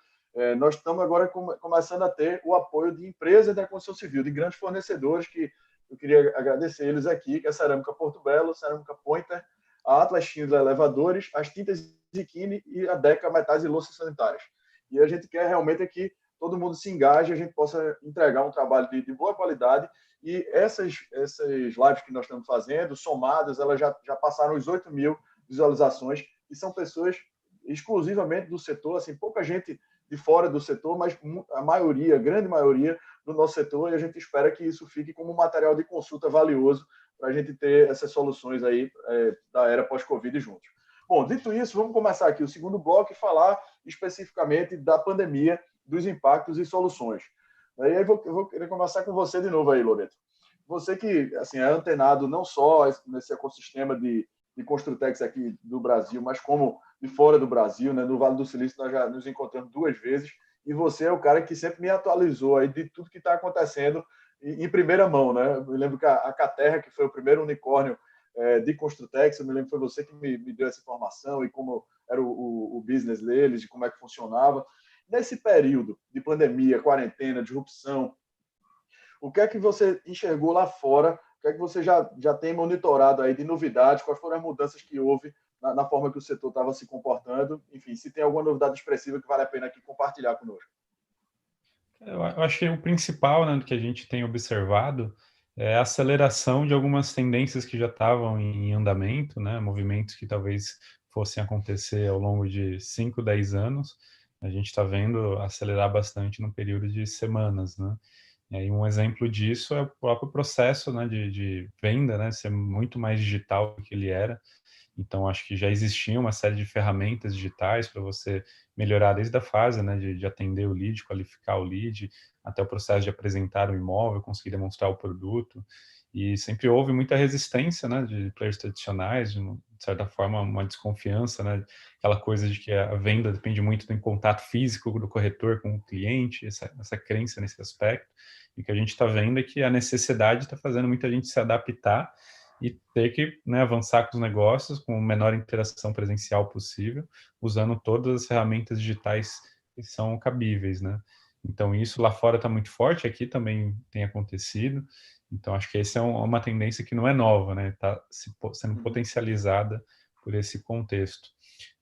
nós estamos agora começando a ter o apoio de empresas da construção civil, de grandes fornecedores, que eu queria agradecer eles aqui, que é a Cerâmica Porto Belo, a Cerâmica Pointer, a Atlas Schindler Elevadores, as Tintas Ziquini e a Deca Metais e Louças Sanitárias. E a gente quer realmente que todo mundo se engaje, a gente possa entregar um trabalho de boa qualidade. E essas lives que nós estamos fazendo, somadas, elas já passaram os 8 mil visualizações, e são pessoas exclusivamente do setor, assim, pouca gente de fora do setor, mas a grande maioria do nosso setor, e a gente espera que isso fique como um material de consulta valioso para a gente ter essas soluções aí da era pós-Covid juntos. Bom, dito isso, vamos começar aqui o segundo bloco e falar especificamente da pandemia, dos impactos e soluções. Aí eu vou querer começar com você de novo aí, Loreto. Você que assim, é antenado não só nesse ecossistema de Construtex aqui do Brasil, mas como de fora do Brasil, né? No Vale do Silício nós já nos encontramos 2 vezes, e você é o cara que sempre me atualizou aí de tudo que está acontecendo em primeira mão, né? Eu me lembro que a Caterra, que foi o primeiro unicórnio de Construtex, eu me lembro que foi você que me deu essa informação e como era o business deles, de como é que funcionava. Nesse período de pandemia, quarentena, disrupção, o que é que você enxergou lá fora? O que é que você já tem monitorado aí de novidades? Quais foram as mudanças que houve na forma que o setor estava se comportando? Enfim, se tem alguma novidade expressiva que vale a pena aqui compartilhar conosco. Eu acho que o principal, né, que a gente tem observado é a aceleração de algumas tendências que já estavam em andamento, né, movimentos que talvez fossem acontecer ao longo de 5, 10 anos, a gente está vendo acelerar bastante no período de semanas, né? E aí um exemplo disso é o próprio processo, né, de venda, né, ser muito mais digital do que ele era. Então, acho que já existia uma série de ferramentas digitais para você melhorar desde a fase, né, de atender o lead, qualificar o lead, até o processo de apresentar o imóvel, conseguir demonstrar o produto. E sempre houve muita resistência, né, de players tradicionais, de certa forma, uma desconfiança, né, aquela coisa de que a venda depende muito do contato físico do corretor com o cliente, essa crença nesse aspecto. E o que a gente está vendo é que a necessidade está fazendo muita gente se adaptar e ter que, né, avançar com os negócios com a menor interação presencial possível, usando todas as ferramentas digitais que são cabíveis, né? Então, isso lá fora está muito forte, aqui também tem acontecido. Então, acho que essa é uma tendência que não é nova, né? Está sendo potencializada por esse contexto.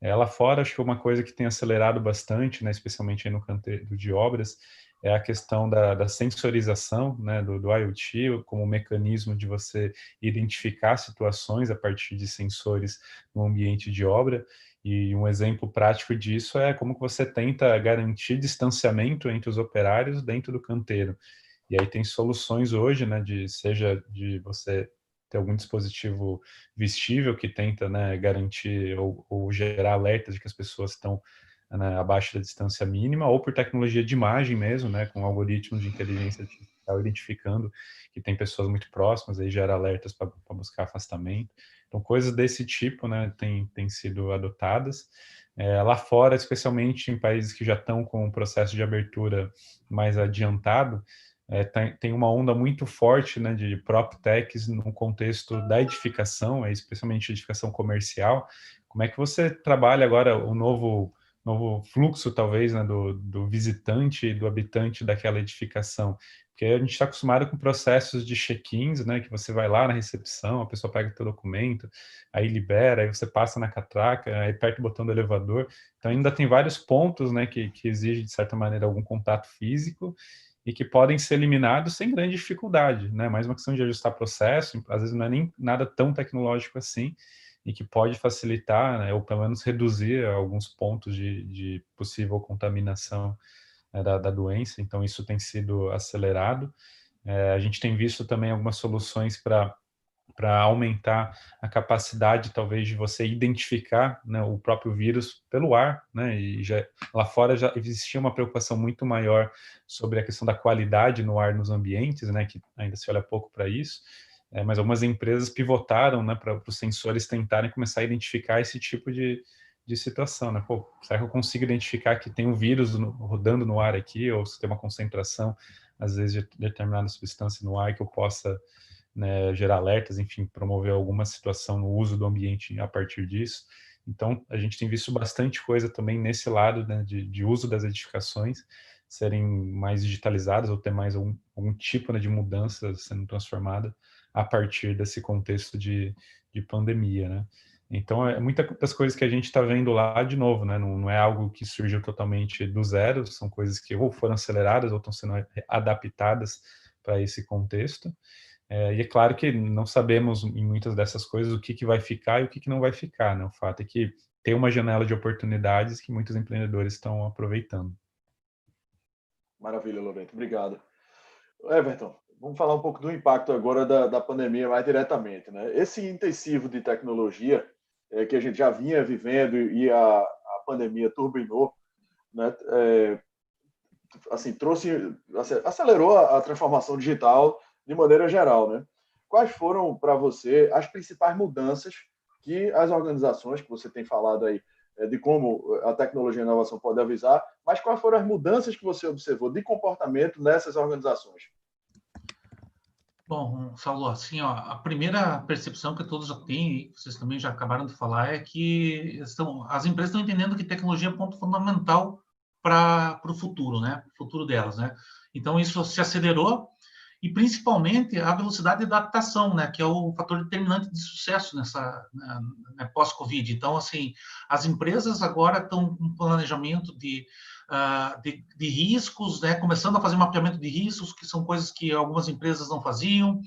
Lá fora, acho que uma coisa que tem acelerado bastante, né, especialmente aí no canteiro de obras, é a questão da sensorização, né, do IoT como mecanismo de você identificar situações a partir de sensores no ambiente de obra. E um exemplo prático disso é como que você tenta garantir distanciamento entre os operários dentro do canteiro. E aí tem soluções hoje, né, seja de você ter algum dispositivo vestível que tenta, né, garantir ou gerar alertas de que as pessoas estão, né, abaixo da distância mínima, ou por tecnologia de imagem mesmo, né, com algoritmos de inteligência artificial identificando que tem pessoas muito próximas, aí gera alertas para buscar afastamento. Então, coisas desse tipo, né, tem sido adotadas. Lá fora, especialmente em países que já estão com o processo de abertura mais adiantado, tem uma onda muito forte, né, de PropTechs no contexto da edificação, especialmente edificação comercial. Como é que você trabalha agora o novo fluxo, talvez, né, do visitante e do habitante daquela edificação? Porque a gente está acostumado com processos de check-ins, né, que você vai lá na recepção, a pessoa pega o teu documento, aí libera, aí você passa na catraca, aí aperta o botão do elevador. Então, ainda tem vários pontos, né, que exigem, de certa maneira, algum contato físico e que podem ser eliminados sem grande dificuldade, né? Mais uma questão de ajustar processo, às vezes não é nem nada tão tecnológico assim, e que pode facilitar, né, ou pelo menos reduzir alguns pontos de possível contaminação, né, da doença. Então, isso tem sido acelerado. A gente tem visto também algumas soluções para aumentar a capacidade, talvez, de você identificar, né, o próprio vírus pelo ar, né, e lá fora já existia uma preocupação muito maior sobre a questão da qualidade no ar nos ambientes, né, que ainda se olha pouco para isso, mas algumas empresas pivotaram, né, para os sensores tentarem começar a identificar esse tipo de situação, né? Pô, será que eu consigo identificar que tem um vírus rodando no ar aqui, ou se tem uma concentração, às vezes, de determinada substância no ar que eu possa, né, gerar alertas, enfim, promover alguma situação no uso do ambiente a partir disso. Então, a gente tem visto bastante coisa também nesse lado, né, de uso das edificações serem mais digitalizadas ou ter mais algum tipo, né, de mudança sendo transformada a partir desse contexto de pandemia, né? Então, muitas das coisas que a gente está vendo lá, de novo, né, não é algo que surgiu totalmente do zero, são coisas que ou foram aceleradas ou estão sendo adaptadas para esse contexto. E é claro que não sabemos em muitas dessas coisas o que vai ficar e o que não vai ficar, né? O fato é que tem uma janela de oportunidades que muitos empreendedores estão aproveitando. Maravilha, Lorento. Obrigado. Everton, vamos falar um pouco do impacto agora da pandemia mais diretamente, né? Esse intensivo de tecnologia que a gente já vinha vivendo e a pandemia turbinou, né? Assim, acelerou a transformação digital de maneira geral, né? Quais foram para você as principais mudanças que as organizações, que você tem falado aí, de como a tecnologia e a inovação pode avisar, mas quais foram as mudanças que você observou de comportamento nessas organizações? Bom, Saulo, assim, ó, a primeira percepção que todos já têm, vocês também já acabaram de falar, é que as empresas estão entendendo que tecnologia é ponto fundamental para o futuro, né? O futuro delas, né? Então, isso se acelerou e principalmente a velocidade de adaptação, né, que é o fator determinante de sucesso nessa pós-Covid. Então, assim, as empresas agora estão com um planejamento de riscos, né, começando a fazer mapeamento de riscos, que são coisas que algumas empresas não faziam,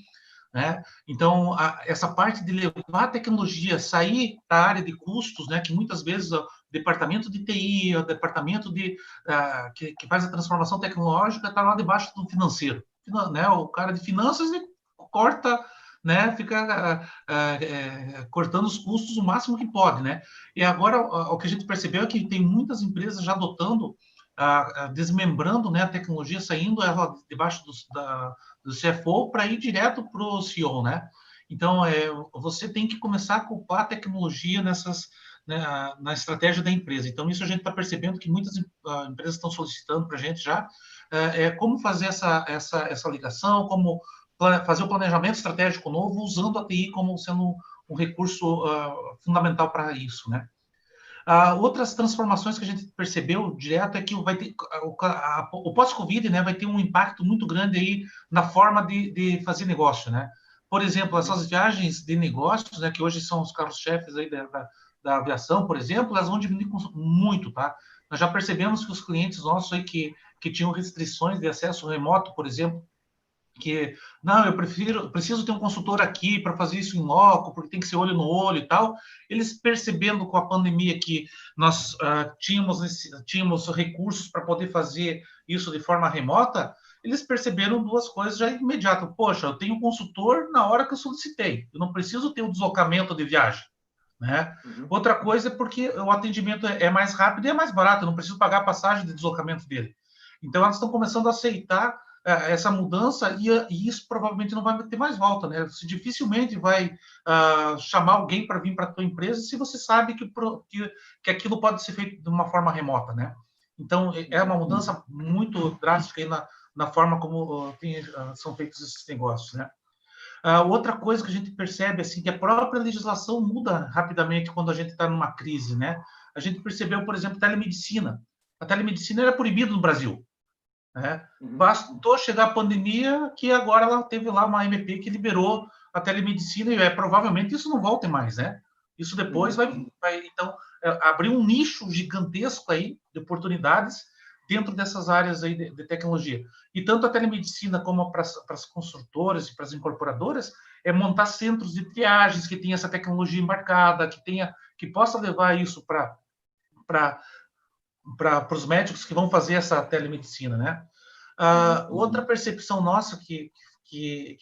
né? Então, essa parte de levar a tecnologia, sair da área de custos, né, que muitas vezes o departamento de TI, o departamento que faz a transformação tecnológica está lá debaixo do financeiro, né? O cara de finanças corta, né, fica cortando os custos o máximo que pode, né? E agora o que a gente percebeu é que tem muitas empresas já adotando, desmembrando, né, a tecnologia, saindo ela debaixo do CFO para ir direto para o CEO, né? Então, você tem que começar a culpar a tecnologia na estratégia da empresa. Então, isso a gente está percebendo que muitas empresas estão solicitando para a gente já, como fazer essa ligação, como fazer o planejamento estratégico novo, usando a TI como sendo um recurso fundamental para isso, né? Outras transformações que a gente percebeu direto é que vai ter o pós-Covid, né, vai ter um impacto muito grande aí na forma de fazer negócio, né? Por exemplo, essas viagens de negócios, né, que hoje são os carros-chefes aí da aviação, por exemplo, elas vão diminuir muito, tá? Nós já percebemos que os clientes nossos aí que tinham restrições de acesso remoto, por exemplo, que não, eu preciso ter um consultor aqui para fazer isso em loco, porque tem que ser olho no olho e tal. Eles percebendo com a pandemia que nós tínhamos recursos para poder fazer isso de forma remota, eles perceberam duas coisas já imediato. Poxa, eu tenho um consultor na hora que eu solicitei, eu não preciso ter um deslocamento de viagem, né? Outra coisa é porque o atendimento é mais rápido e é mais barato, eu não preciso pagar a passagem de deslocamento dele. Então, elas estão começando a aceitar essa mudança e isso provavelmente não vai ter mais volta, né? Você dificilmente vai chamar alguém para vir para a tua empresa se você sabe que aquilo pode ser feito de uma forma remota, né? Então, é uma mudança muito drástica aí na forma como são feitos esses negócios, né? Outra coisa que a gente percebe, assim, que a própria legislação muda rapidamente quando a gente está numa crise, né? A gente percebeu, por exemplo, telemedicina. A telemedicina era proibida no Brasil, né? Bastou chegar a pandemia que agora ela teve lá uma MP que liberou a telemedicina e provavelmente isso não volte mais, né? Isso depois vai então, abrir um nicho gigantesco aí de oportunidades dentro dessas áreas aí de tecnologia. E tanto a telemedicina como para as construtoras e para as incorporadoras é montar centros de triagens que tenha essa tecnologia embarcada, que possa levar isso para os médicos que vão fazer essa telemedicina, né? Outra percepção nossa que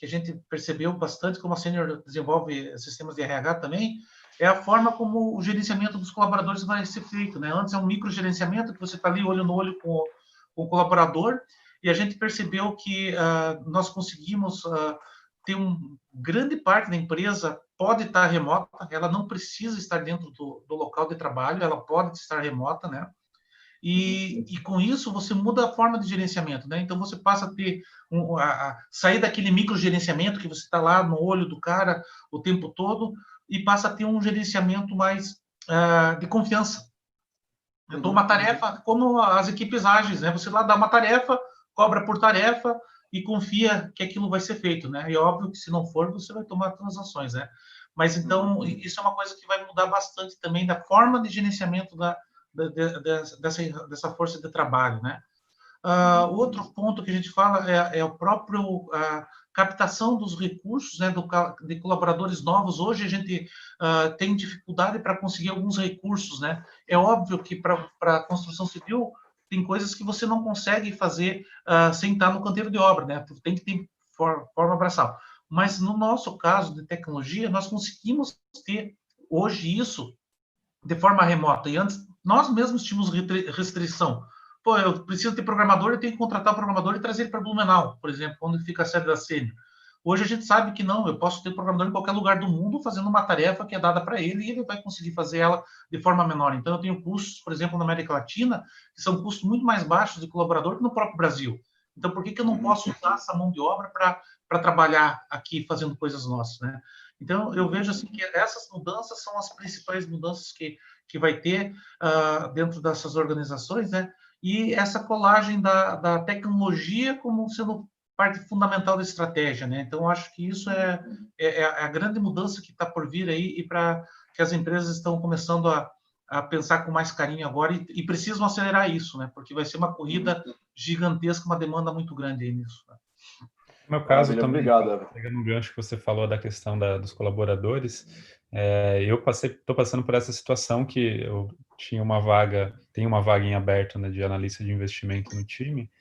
a gente percebeu bastante, como a Senior desenvolve sistemas de RH também, é a forma como o gerenciamento dos colaboradores vai ser feito, né? Antes é um microgerenciamento, que você está ali olho no olho com o colaborador, e a gente percebeu que nós conseguimos ter grande parte da empresa pode estar remota, ela não precisa estar dentro do local de trabalho, ela pode estar remota, né? E com isso você muda a forma de gerenciamento, né? Então você passa a ter sair daquele microgerenciamento que você está lá no olho do cara o tempo todo e passa a ter um gerenciamento mais de confiança. Eu dou uma tarefa como as equipes ágeis, né? Você lá dá uma tarefa, cobra por tarefa e confia que aquilo vai ser feito, né? E é óbvio que se não for, você vai tomar transações, né? Mas então isso é uma coisa que vai mudar bastante também da forma de gerenciamento dessa força de trabalho, né? Outro ponto que a gente fala é o próprio captação dos recursos, né, de colaboradores novos. Hoje a gente tem dificuldade para conseguir alguns recursos, né? É óbvio que para a construção civil tem coisas que você não consegue fazer sem estar no canteiro de obra, né? Tem que ter forma braçal. Mas no nosso caso de tecnologia, nós conseguimos ter hoje isso de forma remota. E antes nós mesmos tínhamos restrição. Pô, eu preciso ter programador, eu tenho que contratar o programador e trazer ele para Blumenau, por exemplo, onde fica a sede da Sênior. Hoje a gente sabe que não, eu posso ter programador em qualquer lugar do mundo fazendo uma tarefa que é dada para ele e ele vai conseguir fazer ela de forma menor. Então, eu tenho custos, por exemplo, na América Latina, que são custos muito mais baixos de colaborador que no próprio Brasil. Então, por que eu não posso usar essa mão de obra para trabalhar aqui fazendo coisas nossas, né? Então, eu vejo assim que essas mudanças são as principais mudanças que vai ter dentro dessas organizações, né? E essa colagem da tecnologia como sendo parte fundamental da estratégia, né? Então, acho que isso é a grande mudança que está por vir aí e para que as empresas estão começando a pensar com mais carinho agora e precisam acelerar isso, né? Porque vai ser uma corrida gigantesca, uma demanda muito grande aí nisso. Né? No meu caso também, obrigado, Everton. pegando um gancho que você falou da questão dos colaboradores, eu estou passando por essa situação que eu tinha uma vaga, tenho uma vaga em aberto, né, de analista de investimento no time,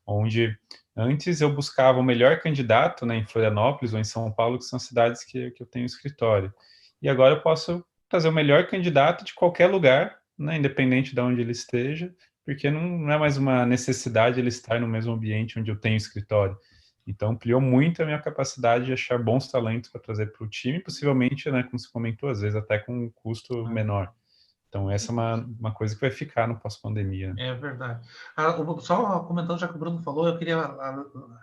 onde antes eu buscava o melhor candidato, né, em Florianópolis ou em São Paulo, que são cidades que eu tenho escritório. E agora eu posso trazer o melhor candidato de qualquer lugar, né, independente de onde ele esteja, porque não é mais uma necessidade ele estar no mesmo ambiente onde eu tenho escritório. Então, ampliou muito a minha capacidade de achar bons talentos para trazer para o time, possivelmente, né, como você comentou, às vezes até com um custo menor. Então, essa é uma coisa que vai ficar no pós-pandemia. É verdade. Só comentando, já que o Bruno falou, eu queria,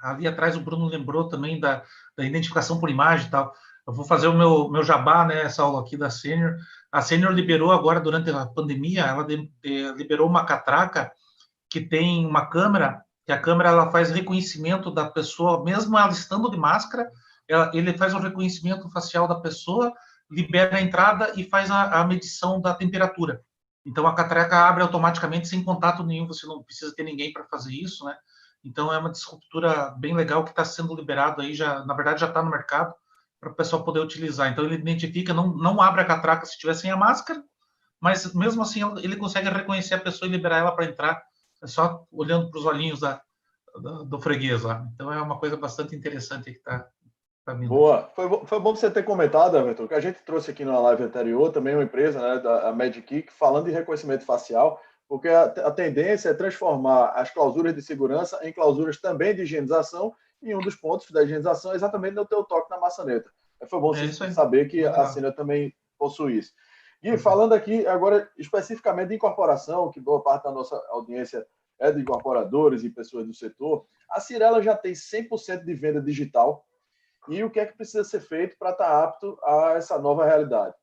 ali atrás o Bruno lembrou também da identificação por imagem e tal. Eu vou fazer o meu jabá, né, essa aula aqui da Sênior. A Sênior liberou agora, durante a pandemia, ela liberou uma catraca que tem uma câmera, que a câmera ela faz reconhecimento da pessoa, mesmo ela estando de máscara, ele faz o reconhecimento facial da pessoa, libera a entrada e faz a medição da temperatura. Então, a catraca abre automaticamente, sem contato nenhum, você não precisa ter ninguém para fazer isso, né? Então, é uma disruptura bem legal que está sendo liberado aí, na verdade, já está no mercado, para o pessoal poder utilizar. Então, ele identifica, não abre a catraca se estiver sem a máscara, mas, mesmo assim, ele consegue reconhecer a pessoa e liberar ela para entrar, só olhando para os olhinhos do freguês lá. Então, é uma coisa bastante interessante que está vindo. Boa. Foi bom você ter comentado, Everton, que a gente trouxe aqui na live anterior também uma empresa, né, da Magic, falando de reconhecimento facial, porque a tendência é transformar as clausuras de segurança em clausuras também de higienização, e um dos pontos da higienização é exatamente no teu toque na maçaneta. Foi bom você saber que a Sênior também possui isso. E falando aqui agora especificamente de incorporação, que boa parte da nossa audiência é de incorporadores e pessoas do setor, a Cyrela já tem 100% de venda digital. E o que é que precisa ser feito para estar apto a essa nova realidade?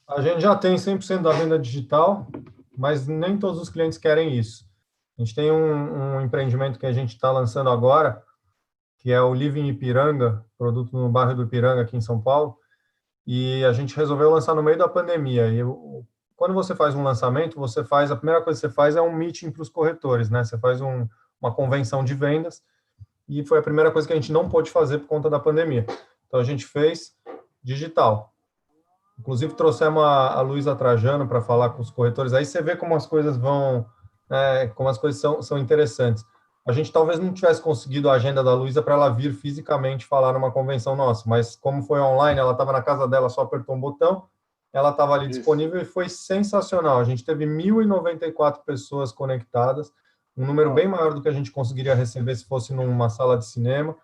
A gente já tem 100% da venda digital, mas nem todos os clientes querem isso. A gente tem um empreendimento que a gente está lançando agora, que é o Living Ipiranga, produto no bairro do Ipiranga, aqui em São Paulo, e a gente resolveu lançar no meio da pandemia. E quando você faz um lançamento, a primeira coisa que você faz é um meeting para os corretores, né? Você faz uma convenção de vendas, e foi a primeira coisa que a gente não pôde fazer por conta da pandemia. Então, a gente fez digital. Inclusive, trouxemos a Luísa Trajano para falar com os corretores. Aí você vê como as coisas vão, como as coisas são interessantes. A gente talvez não tivesse conseguido a agenda da Luísa para ela vir fisicamente falar numa convenção nossa, mas como foi online, ela estava na casa dela, só apertou um botão, ela estava ali disponível e foi sensacional. A gente teve 1.094 pessoas conectadas, um número bem maior do que a gente conseguiria receber se fosse numa sala de cinema.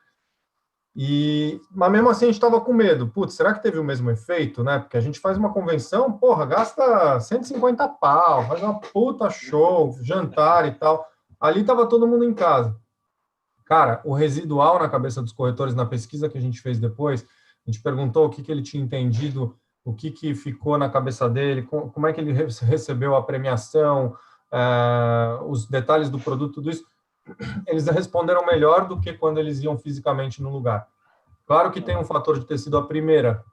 Mas mesmo assim a gente estava com medo. Putz, será que teve o mesmo efeito, né? Porque a gente faz uma convenção, porra, gasta 150 pau, faz uma puta show, jantar e tal. Ali estava todo mundo em casa. Cara, o residual na cabeça dos corretores, na pesquisa que a gente fez depois, a gente perguntou o que ele tinha entendido, o que ficou na cabeça dele, como é que ele recebeu a premiação, os detalhes do produto, tudo isso. Eles responderam melhor do que quando eles iam fisicamente no lugar. Claro que tem um fator de ter sido a primeira,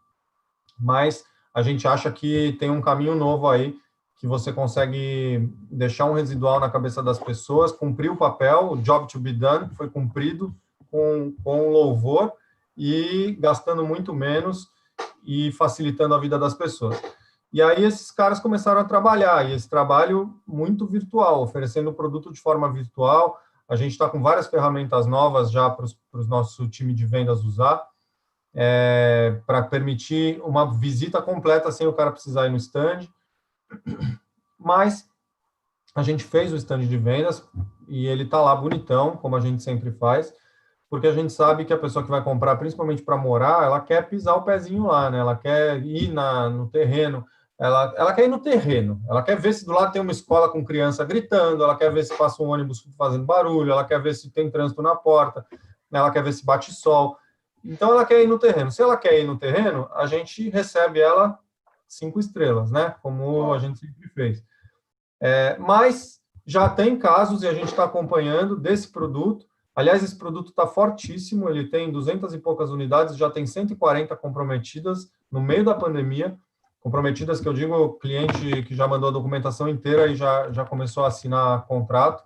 mas a gente acha que tem um caminho novo aí, que você consegue deixar um residual na cabeça das pessoas, cumprir o papel, o job to be done, foi cumprido com louvor e gastando muito menos e facilitando a vida das pessoas. E aí esses caras começaram a trabalhar, e esse trabalho muito virtual, oferecendo o produto de forma virtual. A gente está com várias ferramentas novas já para o nosso time de vendas usar, para permitir uma visita completa sem o cara precisar ir no stand. Mas a gente fez o stand de vendas e ele está lá bonitão, como a gente sempre faz, porque a gente sabe que a pessoa que vai comprar, principalmente para morar, ela quer pisar o pezinho lá, né? Ela quer ir no terreno, ela quer ir no terreno, ela quer ver se do lado tem uma escola com criança gritando, ela quer ver se passa um ônibus fazendo barulho, ela quer ver se tem trânsito na porta, ela quer ver se bate sol. Então, ela quer ir no terreno. Se ela quer ir no terreno, a gente recebe ela 5 estrelas, né? Como a gente sempre fez. Mas Já tem casos, e a gente está acompanhando, desse produto. Aliás, esse produto está fortíssimo, ele tem 200 e poucas unidades, já tem 140 comprometidas no meio da pandemia. Comprometidas, que eu digo, cliente que já mandou a documentação inteira e já começou a assinar contrato.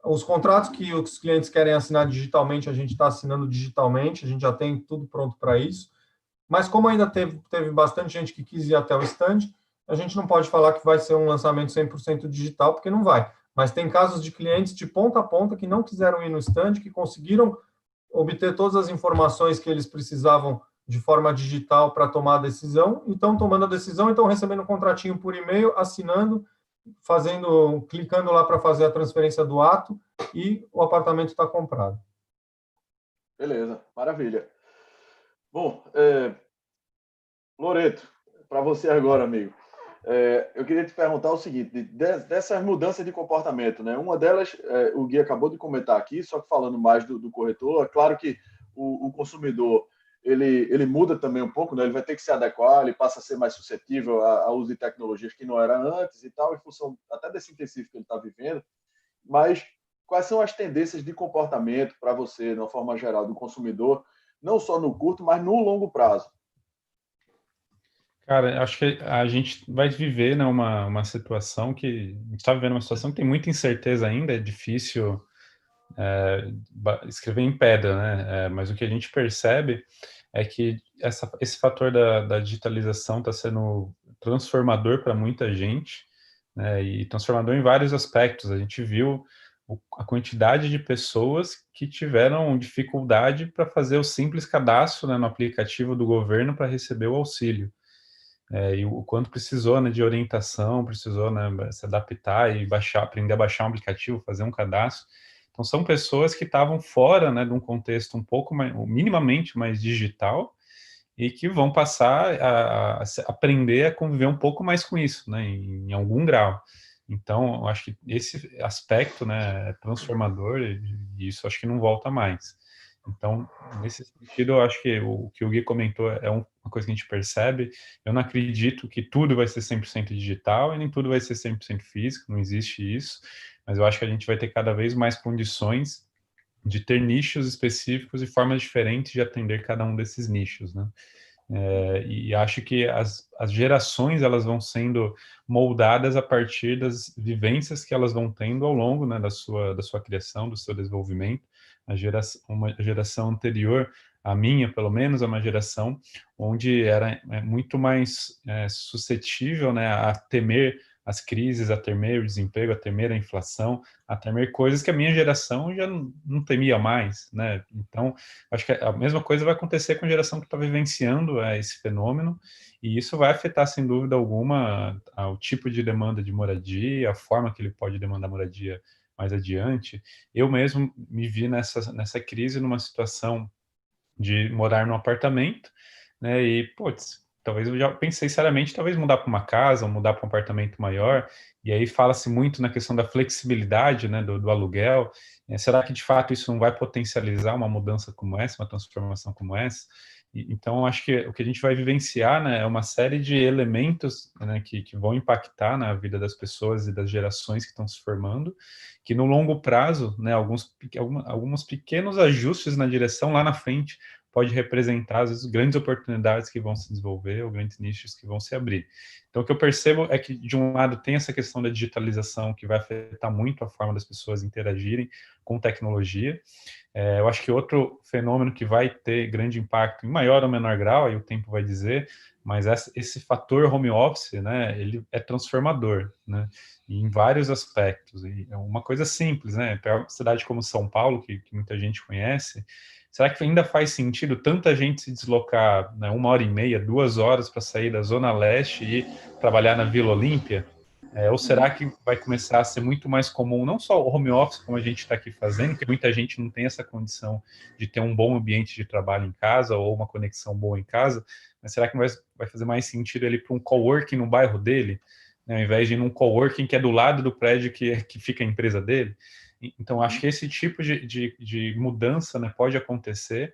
Os contratos que os clientes querem assinar digitalmente, a gente está assinando digitalmente, a gente já tem tudo pronto para isso. Mas como ainda teve bastante gente que quis ir até o stand, a gente não pode falar que vai ser um lançamento 100% digital, porque não vai. Mas tem casos de clientes de ponta a ponta que não quiseram ir no stand, que conseguiram obter todas as informações que eles precisavam de forma digital para tomar a decisão, e estão tomando a decisão, e estão recebendo um contratinho por e-mail, assinando, clicando lá para fazer a transferência do ato, e o apartamento está comprado. Beleza, maravilha. Bom, Loreto, para você agora, amigo. Eu queria te perguntar o seguinte, dessas mudanças de comportamento, né? Uma delas, o Gui acabou de comentar aqui, só que falando mais do corretor, é claro que o consumidor, ele muda também um pouco, né? Ele vai ter que se adequar, ele passa a ser mais suscetível a uso de tecnologias que não era antes e tal, em função até desse intensivo que ele está vivendo. Mas quais são as tendências de comportamento para você, de uma forma geral, do consumidor, não só no curto, mas no longo prazo? Cara, acho que a gente vai viver, né, uma situação que... A gente está vivendo uma situação que tem muita incerteza ainda, é difícil escrever em pedra, né? Mas o que a gente percebe é que esse fator da digitalização está sendo transformador para muita gente, né? E transformador em vários aspectos. A gente viu a quantidade de pessoas que tiveram dificuldade para fazer o simples cadastro, né, no aplicativo do governo para receber o auxílio. E o quanto precisou, né, de orientação, precisou, né, se adaptar e aprender a baixar um aplicativo, fazer um cadastro. Então, são pessoas que estavam fora, né, de um contexto um pouco mais, minimamente mais digital, e que vão passar a aprender a conviver um pouco mais com isso, né, em algum grau. Então, eu acho que esse aspecto, né, é transformador, e isso acho que não volta mais. Então, nesse sentido, eu acho que o que o Gui comentou é uma coisa que a gente percebe. Eu não acredito que tudo vai ser 100% digital e nem tudo vai ser 100% físico, não existe isso, mas eu acho que a gente vai ter cada vez mais condições de ter nichos específicos e formas diferentes de atender cada um desses nichos, né? E acho que as gerações elas vão sendo moldadas a partir das vivências que elas vão tendo ao longo, né, da sua criação, do seu desenvolvimento. Uma geração anterior, a minha, pelo menos, é uma geração onde era muito mais suscetível, né, a temer as crises, a temer o desemprego, a temer a inflação, a temer coisas que a minha geração já não temia mais, né? Então, acho que a mesma coisa vai acontecer com a geração que está vivenciando esse fenômeno, e isso vai afetar, sem dúvida alguma, o tipo de demanda de moradia, a forma que ele pode demandar moradia mais adiante. Eu mesmo me vi nessa crise, numa situação de morar num apartamento, né? E, putz, talvez eu já pensei seriamente, talvez mudar para uma casa, ou mudar para um apartamento maior. E aí fala-se muito na questão da flexibilidade, né, do aluguel. Será que de fato isso não vai potencializar uma mudança como essa, uma transformação como essa? Então, acho que o que a gente vai vivenciar, né, é uma série de elementos, né, que vão impactar na vida das pessoas e das gerações que estão se formando, que no longo prazo, né, alguns pequenos ajustes na direção lá na frente pode representar, às vezes, grandes oportunidades que vão se desenvolver ou grandes nichos que vão se abrir. Então, o que eu percebo é que, de um lado, tem essa questão da digitalização que vai afetar muito a forma das pessoas interagirem com tecnologia. Eu acho que outro fenômeno que vai ter grande impacto, em maior ou menor grau, aí o tempo vai dizer, mas esse fator home office, né, ele é transformador, né, em vários aspectos. E é uma coisa simples, né, para uma cidade como São Paulo, que muita gente conhece, será que ainda faz sentido tanta gente se deslocar, né, 1h30, 2 horas para sair da Zona Leste e trabalhar na Vila Olímpia? Ou será que vai começar a ser muito mais comum, não só o home office, como a gente está aqui fazendo, que muita gente não tem essa condição de ter um bom ambiente de trabalho em casa ou uma conexão boa em casa, mas será que vai fazer mais sentido ele ir para um coworking no bairro dele, né, ao invés de ir num coworking que é do lado do prédio que fica a empresa dele? Então, acho que esse tipo de mudança, né, pode acontecer,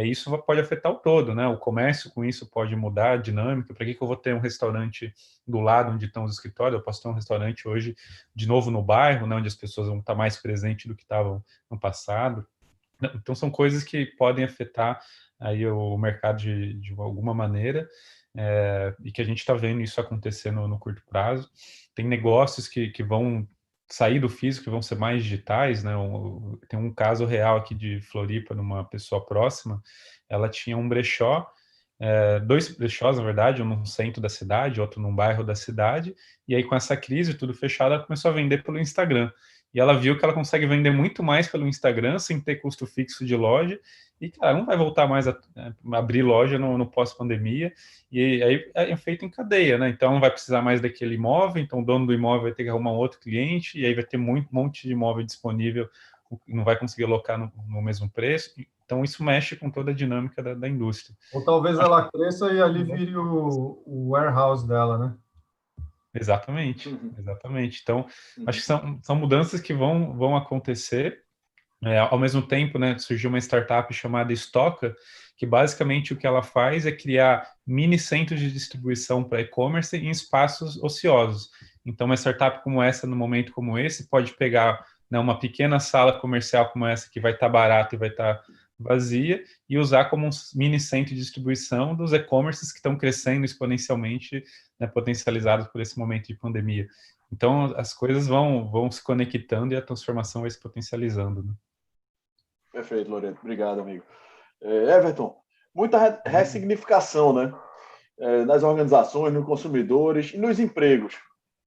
isso pode afetar o todo, né? O comércio com isso pode mudar a dinâmica. Para que eu vou ter um restaurante do lado onde estão os escritórios? Eu posso ter um restaurante hoje, de novo, no bairro, né, onde as pessoas vão estar mais presentes do que estavam no passado. Então, são coisas que podem afetar aí o mercado de alguma maneira, e que a gente está vendo isso acontecer no curto prazo. Tem negócios que vão sair do físico, que vão ser mais digitais, né? Tem um caso real aqui de Floripa, numa pessoa próxima. Ela tinha um brechó, 2 brechós, na verdade, um no centro da cidade, outro num bairro da cidade, e aí com essa crise, tudo fechado, ela começou a vender pelo Instagram. E ela viu que ela consegue vender muito mais pelo Instagram, sem ter custo fixo de loja, e, cara, não vai voltar mais a abrir loja no pós-pandemia, e aí é feito em cadeia, né? Então não vai precisar mais daquele imóvel, então o dono do imóvel vai ter que arrumar um outro cliente, e aí vai ter monte de imóvel disponível, não vai conseguir alocar no mesmo preço. Então isso mexe com toda a dinâmica da indústria. Ou talvez ela cresça e ali vire o warehouse dela, né? Exatamente. Então, acho que são mudanças que vão acontecer. Ao mesmo tempo, né, surgiu uma startup chamada Stoca, que basicamente o que ela faz é criar mini centros de distribuição para e-commerce em espaços ociosos. Então, uma startup como essa, no momento como esse, pode pegar, né, uma pequena sala comercial como essa, que vai estar barata e vai estar vazia, e usar como um mini centro de distribuição dos e-commerces que estão crescendo exponencialmente, né, potencializados por esse momento de pandemia. Então, as coisas vão se conectando e a transformação vai se potencializando, né? Perfeito, Loreto. Obrigado, amigo. Everton, muita ressignificação, né? Nas organizações, nos consumidores e nos empregos.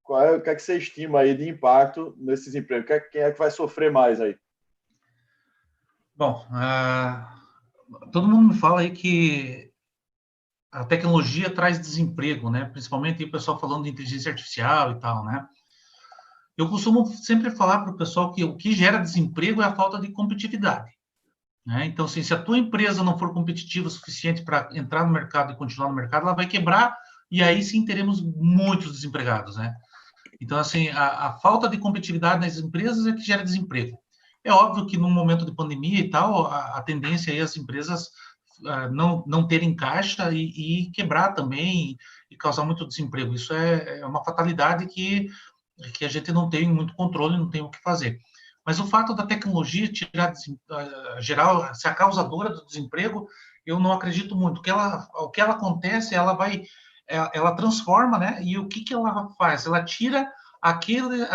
O que é que você estima aí de impacto nesses empregos? Quem é que vai sofrer mais aí? Bom, todo mundo me fala aí que a tecnologia traz desemprego, né? Principalmente o pessoal falando de inteligência artificial e tal, né? Eu costumo sempre falar para o pessoal que o que gera desemprego é a falta de competitividade, né? Então, assim, se a tua empresa não for competitiva o suficiente para entrar no mercado e continuar no mercado, ela vai quebrar e aí sim teremos muitos desempregados, né? Então, assim, a falta de competitividade nas empresas é que gera desemprego. É óbvio que num momento de pandemia e tal, a tendência é as empresas não terem caixa e quebrar também e causar muito desemprego. Isso é uma fatalidade que a gente não tem muito controle, não tem o que fazer. Mas o fato da tecnologia gerar, ser a causadora do desemprego, eu não acredito muito. O que ela acontece, ela transforma, né? E o que ela faz? Ela tira aquele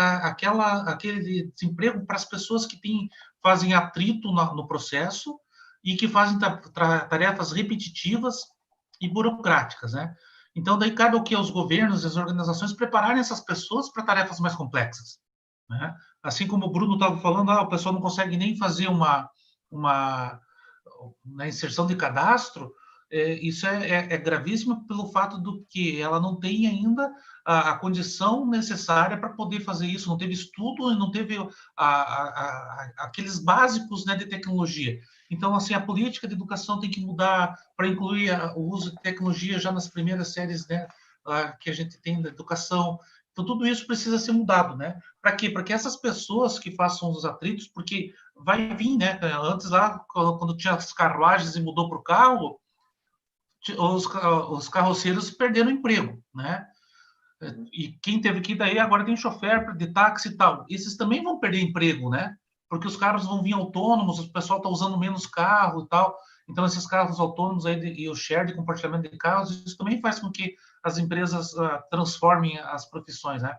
desemprego para as pessoas que fazem atrito no processo e que fazem tarefas repetitivas e burocráticas, né? Então, daí cabe o que aos governos e às organizações prepararem essas pessoas para tarefas mais complexas, né? Assim como o Bruno estava falando, o pessoal não consegue nem fazer uma inserção de cadastro. Isso é gravíssimo pelo fato do que ela não tem ainda a condição necessária para poder fazer isso, não teve estudo, não teve aqueles básicos, né, de tecnologia. Então, assim, a política de educação tem que mudar para incluir o uso de tecnologia já nas primeiras séries, né, que a gente tem da educação. Então, tudo isso precisa ser mudado, né? Para quê? Para que essas pessoas que façam os atritos, porque vai vir, né? Antes lá, quando tinha as carruagens e mudou para o carro, os carroceiros perderam o emprego, né? E quem teve que ir daí agora tem chofer de táxi e tal. Esses também vão perder emprego, né? Porque os carros vão vir autônomos, o pessoal está usando menos carro e tal. Então, esses carros autônomos aí e o share de compartilhamento de carros, isso também faz com que as empresas transformem as profissões, né?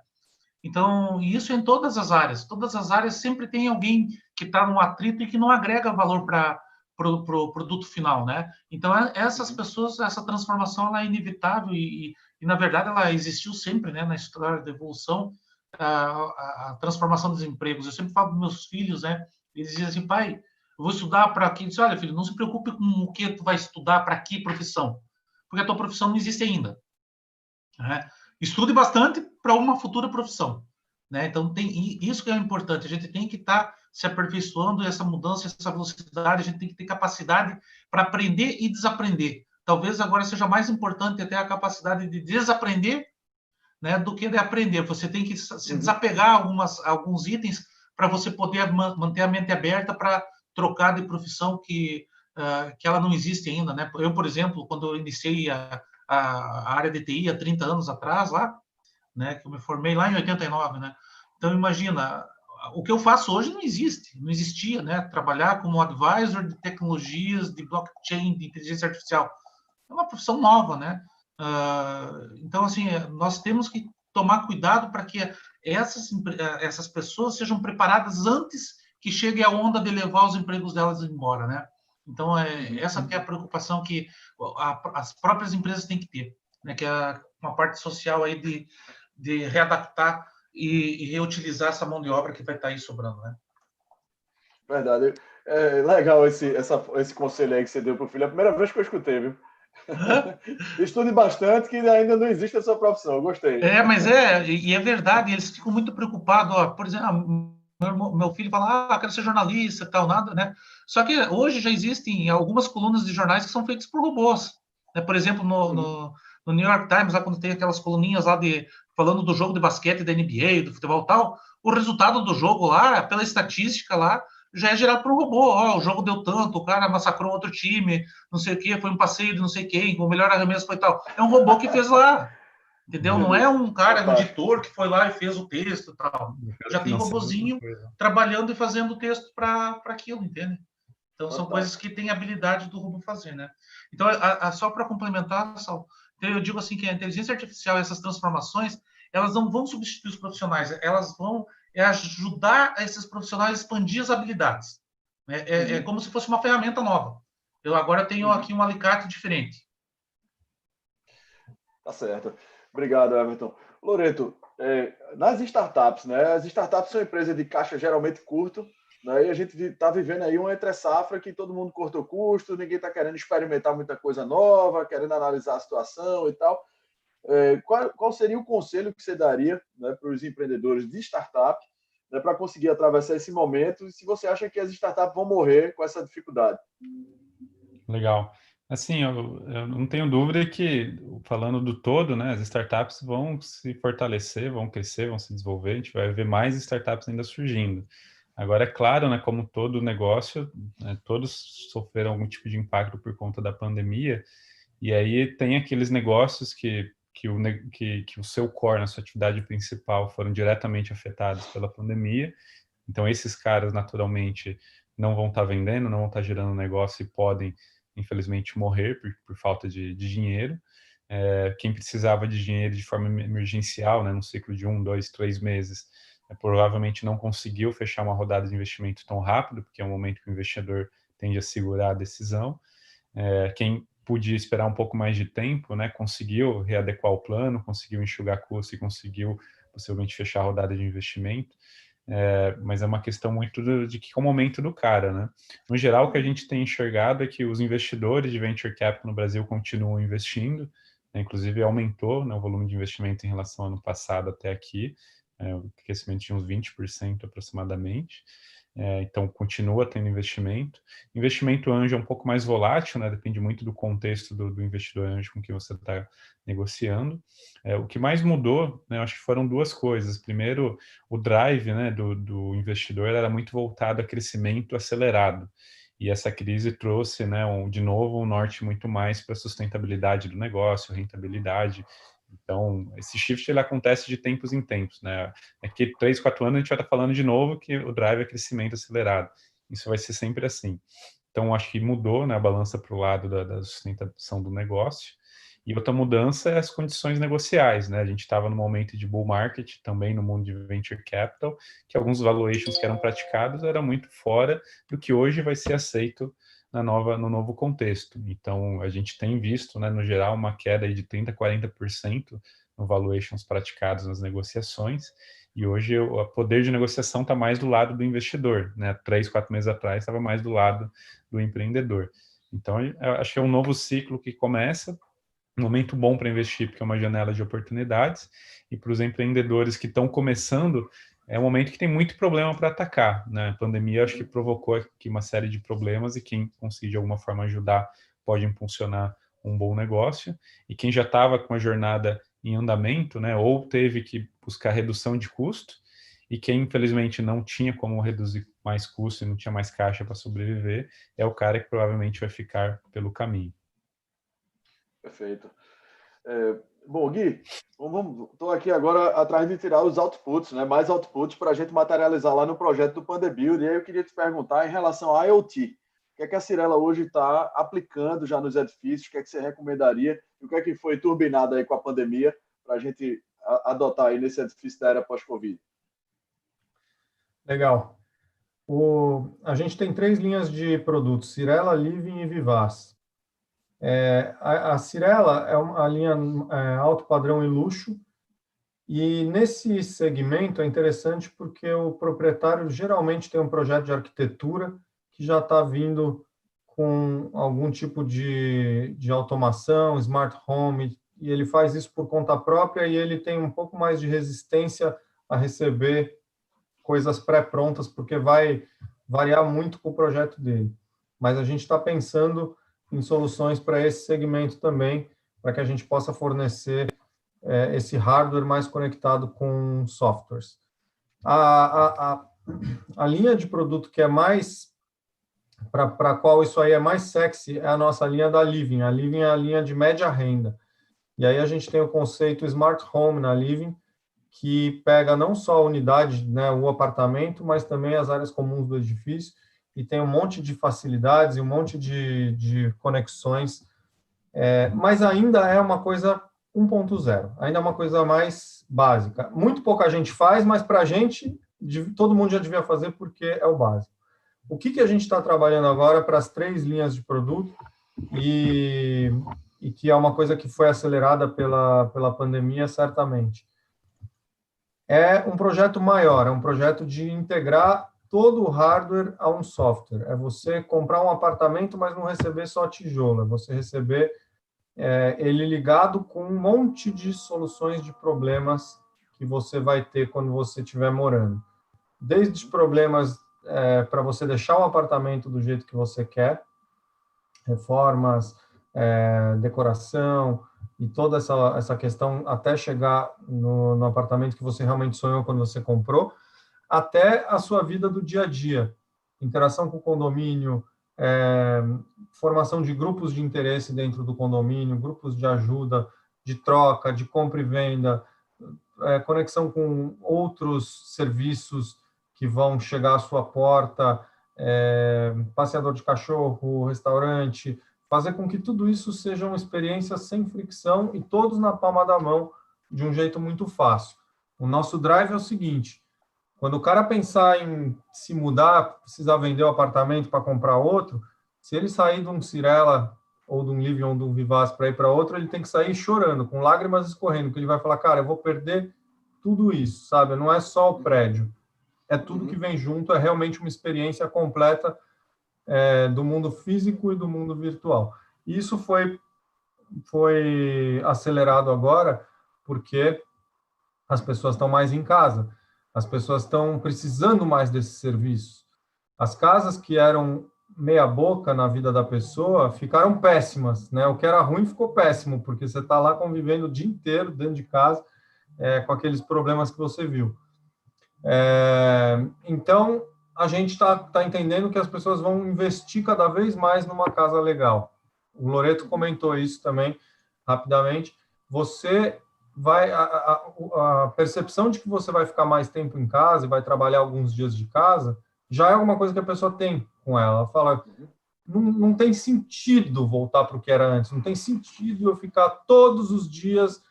Então, isso em todas as áreas. Todas as áreas sempre tem alguém que está num atrito e que não agrega valor para o produto final, né? Então, essas pessoas, essa transformação, ela é inevitável e, na verdade, ela existiu sempre, né? Na história da evolução, a transformação dos empregos. Eu sempre falo para meus filhos, né? Eles dizem assim, pai, eu vou estudar para quê? Eu disse, olha, filho, não se preocupe com o que tu vai estudar, para que profissão, porque a tua profissão não existe ainda, né? Estude bastante para uma futura profissão, né? Então, tem isso que é importante. A gente tem que estar se aperfeiçoando, essa mudança, essa velocidade, a gente tem que ter capacidade para aprender e desaprender. Talvez agora seja mais importante até a capacidade de desaprender, né, do que de aprender. Você tem que se desapegar alguns itens para você poder manter a mente aberta para trocar de profissão que ela não existe ainda, né? Eu, por exemplo, quando eu iniciei a área de TI há 30 anos atrás, lá, né, que eu me formei lá em 89, né? Então, imagina, o que eu faço hoje não existe, não existia, né? Trabalhar como advisor de tecnologias de blockchain, de inteligência artificial. É uma profissão nova, né? Então, assim, nós temos que tomar cuidado para que essas pessoas sejam preparadas antes que chegue a onda de levar os empregos delas embora, né? Então, essa que é a preocupação que as próprias empresas têm que ter, né? Que é uma parte social aí de readaptar e reutilizar essa mão de obra que vai estar aí sobrando, né? Verdade. É legal esse conselho aí que você deu para o filho. É a primeira vez que eu escutei, viu? Estude bastante, que ainda não existe essa profissão. Eu gostei. Mas e é verdade, eles ficam muito preocupados. Ó, por exemplo, meu filho fala, quero ser jornalista, tal, nada, né? Só que hoje já existem algumas colunas de jornais que são feitas por robôs. Né? Por exemplo, no New York Times, lá quando tem aquelas coluninhas lá falando do jogo de basquete da NBA, do futebol e tal, o resultado do jogo lá, pela estatística lá, já é gerado por um robô. Ó, o jogo deu tanto, o cara massacrou outro time, não sei o quê, foi um passeio de não sei quem, o melhor arremesso foi tal. É um robô que fez lá. Entendeu? Não é um cara, um editor que foi lá e fez o texto e tal. Já tem robozinho trabalhando e fazendo o texto para aquilo, entende? Então, são coisas que tem habilidade do robô fazer, né? Então, só para complementar, Sal, eu digo assim que a inteligência artificial, essas transformações, elas não vão substituir os profissionais, elas vão ajudar esses profissionais a expandir as habilidades. É como se fosse uma ferramenta nova. Eu agora tenho aqui um alicate diferente. Tá certo. Obrigado, Everton. Loreto, nas startups, né? As startups são empresas de caixa geralmente curto, né? E a gente está vivendo aí uma entre-safra que todo mundo cortou custo, ninguém está querendo experimentar muita coisa nova, querendo analisar a situação e tal. Qual seria o conselho que você daria, né, para os empreendedores de startup, né, para conseguir atravessar esse momento? E se você acha que as startups vão morrer com essa dificuldade? Legal. Assim, eu não tenho dúvida que, falando do todo, né, as startups vão se fortalecer, vão crescer, vão se desenvolver, a gente vai ver mais startups ainda surgindo. Agora, é claro, né, como todo negócio, né, todos sofreram algum tipo de impacto por conta da pandemia, e aí tem aqueles negócios que o seu core, na sua atividade principal, foram diretamente afetados pela pandemia. Então, esses caras, naturalmente, não vão estar vendendo, não vão estar gerando negócio e podem, infelizmente, morrer por falta de dinheiro. Quem precisava de dinheiro de forma emergencial, né, no ciclo de 1, 2, 3 meses, provavelmente não conseguiu fechar uma rodada de investimento tão rápido, porque é um momento que o investidor tende a segurar a decisão. Quem podia esperar um pouco mais de tempo, né, conseguiu readequar o plano, conseguiu enxugar custo e conseguiu possivelmente fechar a rodada de investimento. Mas é uma questão muito de que é o momento do cara, né? No geral, o que a gente tem enxergado é que os investidores de venture capital no Brasil continuam investindo, né? Inclusive aumentou, né, o volume de investimento em relação ao ano passado até aqui, o crescimento de uns 20% aproximadamente. Então, continua tendo investimento. Investimento anjo é um pouco mais volátil, né? Depende muito do contexto do investidor anjo com que você está negociando. O que mais mudou, né, eu acho que foram duas coisas. Primeiro, o drive, né, do investidor era muito voltado a crescimento acelerado. E essa crise trouxe, né, de novo, um norte muito mais para a sustentabilidade do negócio, rentabilidade. Então, esse shift ele acontece de tempos em tempos, né? Daqui 3, 4 anos a gente vai estar falando de novo que o drive é crescimento acelerado. Isso vai ser sempre assim. Então, acho que mudou, né, a balança para o lado da sustentação do negócio. E outra mudança é as condições negociais, né? A gente estava no momento de bull market, também no mundo de venture capital, que alguns valuations que eram praticados eram muito fora do que hoje vai ser aceito no novo contexto. Então, a gente tem visto, né, no geral, uma queda aí de 30%, 40% no valuations praticados nas negociações, e hoje o poder de negociação está mais do lado do investidor, né? 3, 4 meses atrás estava mais do lado do empreendedor. Então, eu acho que é um novo ciclo que começa, um momento bom para investir, porque é uma janela de oportunidades, e para os empreendedores que estão começando, é um momento que tem muito problema para atacar, né? A pandemia, acho que provocou aqui uma série de problemas, e quem conseguir de alguma forma ajudar pode impulsionar um bom negócio, e quem já estava com a jornada em andamento, né, ou teve que buscar redução de custo, e quem infelizmente não tinha como reduzir mais custo e não tinha mais caixa para sobreviver, é o cara que provavelmente vai ficar pelo caminho. Perfeito. Bom, Gui, estou aqui agora atrás de tirar os outputs, né? Mais outputs para a gente materializar lá no projeto do Pandebuild. E aí eu queria te perguntar em relação à IoT. O que é que a Cyrela hoje está aplicando já nos edifícios? O que é que você recomendaria? E o que é que foi turbinado aí com a pandemia para a gente adotar aí nesse edifício da era pós-Covid? Legal. A gente tem 3 linhas de produtos, Cyrela, Living e Vivaz. A Cyrela é a linha alto padrão e luxo, e nesse segmento é interessante porque o proprietário geralmente tem um projeto de arquitetura que já está vindo com algum tipo de automação, smart home, e ele faz isso por conta própria e ele tem um pouco mais de resistência a receber coisas pré-prontas, porque vai variar muito com o projeto dele. Mas a gente está pensando em soluções para esse segmento também, para que a gente possa fornecer esse hardware mais conectado com softwares. A linha de produto que é mais, para a qual isso aí é mais sexy, é a nossa linha da Living. A Living é a linha de média renda. E aí a gente tem o conceito Smart Home na Living, que pega não só a unidade, né, o apartamento, mas também as áreas comuns do edifício, e tem um monte de facilidades e um monte de conexões, mas ainda é uma coisa 1.0, ainda é uma coisa mais básica. Muito pouca gente faz, mas para a gente, todo mundo já devia fazer porque é o básico. O que a gente está trabalhando agora para as 3 linhas de produto, e que é uma coisa que foi acelerada pela pandemia, certamente. É um projeto maior, é um projeto de integrar todo o hardware a um software. É você comprar um apartamento, mas não receber só tijolo, é você receber ele ligado com um monte de soluções de problemas que você vai ter quando você estiver morando. Desde problemas para você deixar o apartamento do jeito que você quer, reformas, decoração e toda essa questão até chegar no apartamento que você realmente sonhou quando você comprou, até a sua vida do dia a dia, interação com o condomínio, formação de grupos de interesse dentro do condomínio, grupos de ajuda, de troca, de compra e venda, conexão com outros serviços que vão chegar à sua porta, passeador de cachorro, restaurante, fazer com que tudo isso seja uma experiência sem fricção e todos na palma da mão de um jeito muito fácil. O nosso drive é o seguinte: quando o cara pensar em se mudar, precisar vender o apartamento para comprar outro, se ele sair de um Cyrela ou de um Living ou de um Vivaz para ir para outro, ele tem que sair chorando, com lágrimas escorrendo, porque ele vai falar, cara, eu vou perder tudo isso, sabe? Não é só o prédio, é tudo que vem junto, é realmente uma experiência completa do mundo físico e do mundo virtual. E isso foi acelerado agora porque as pessoas estão mais em casa, as pessoas estão precisando mais desses serviços. As casas que eram meia boca na vida da pessoa ficaram péssimas, né? O que era ruim ficou péssimo, porque você está lá convivendo o dia inteiro dentro de casa com aqueles problemas que você viu. Então, a gente está entendendo que as pessoas vão investir cada vez mais numa casa legal. O Loreto comentou isso também, rapidamente. Você vai... A percepção de que você vai ficar mais tempo em casa e vai trabalhar alguns dias de casa já é alguma coisa que a pessoa tem com ela. Ela fala, não tem sentido voltar para o que era antes, não tem sentido eu ficar todos os dias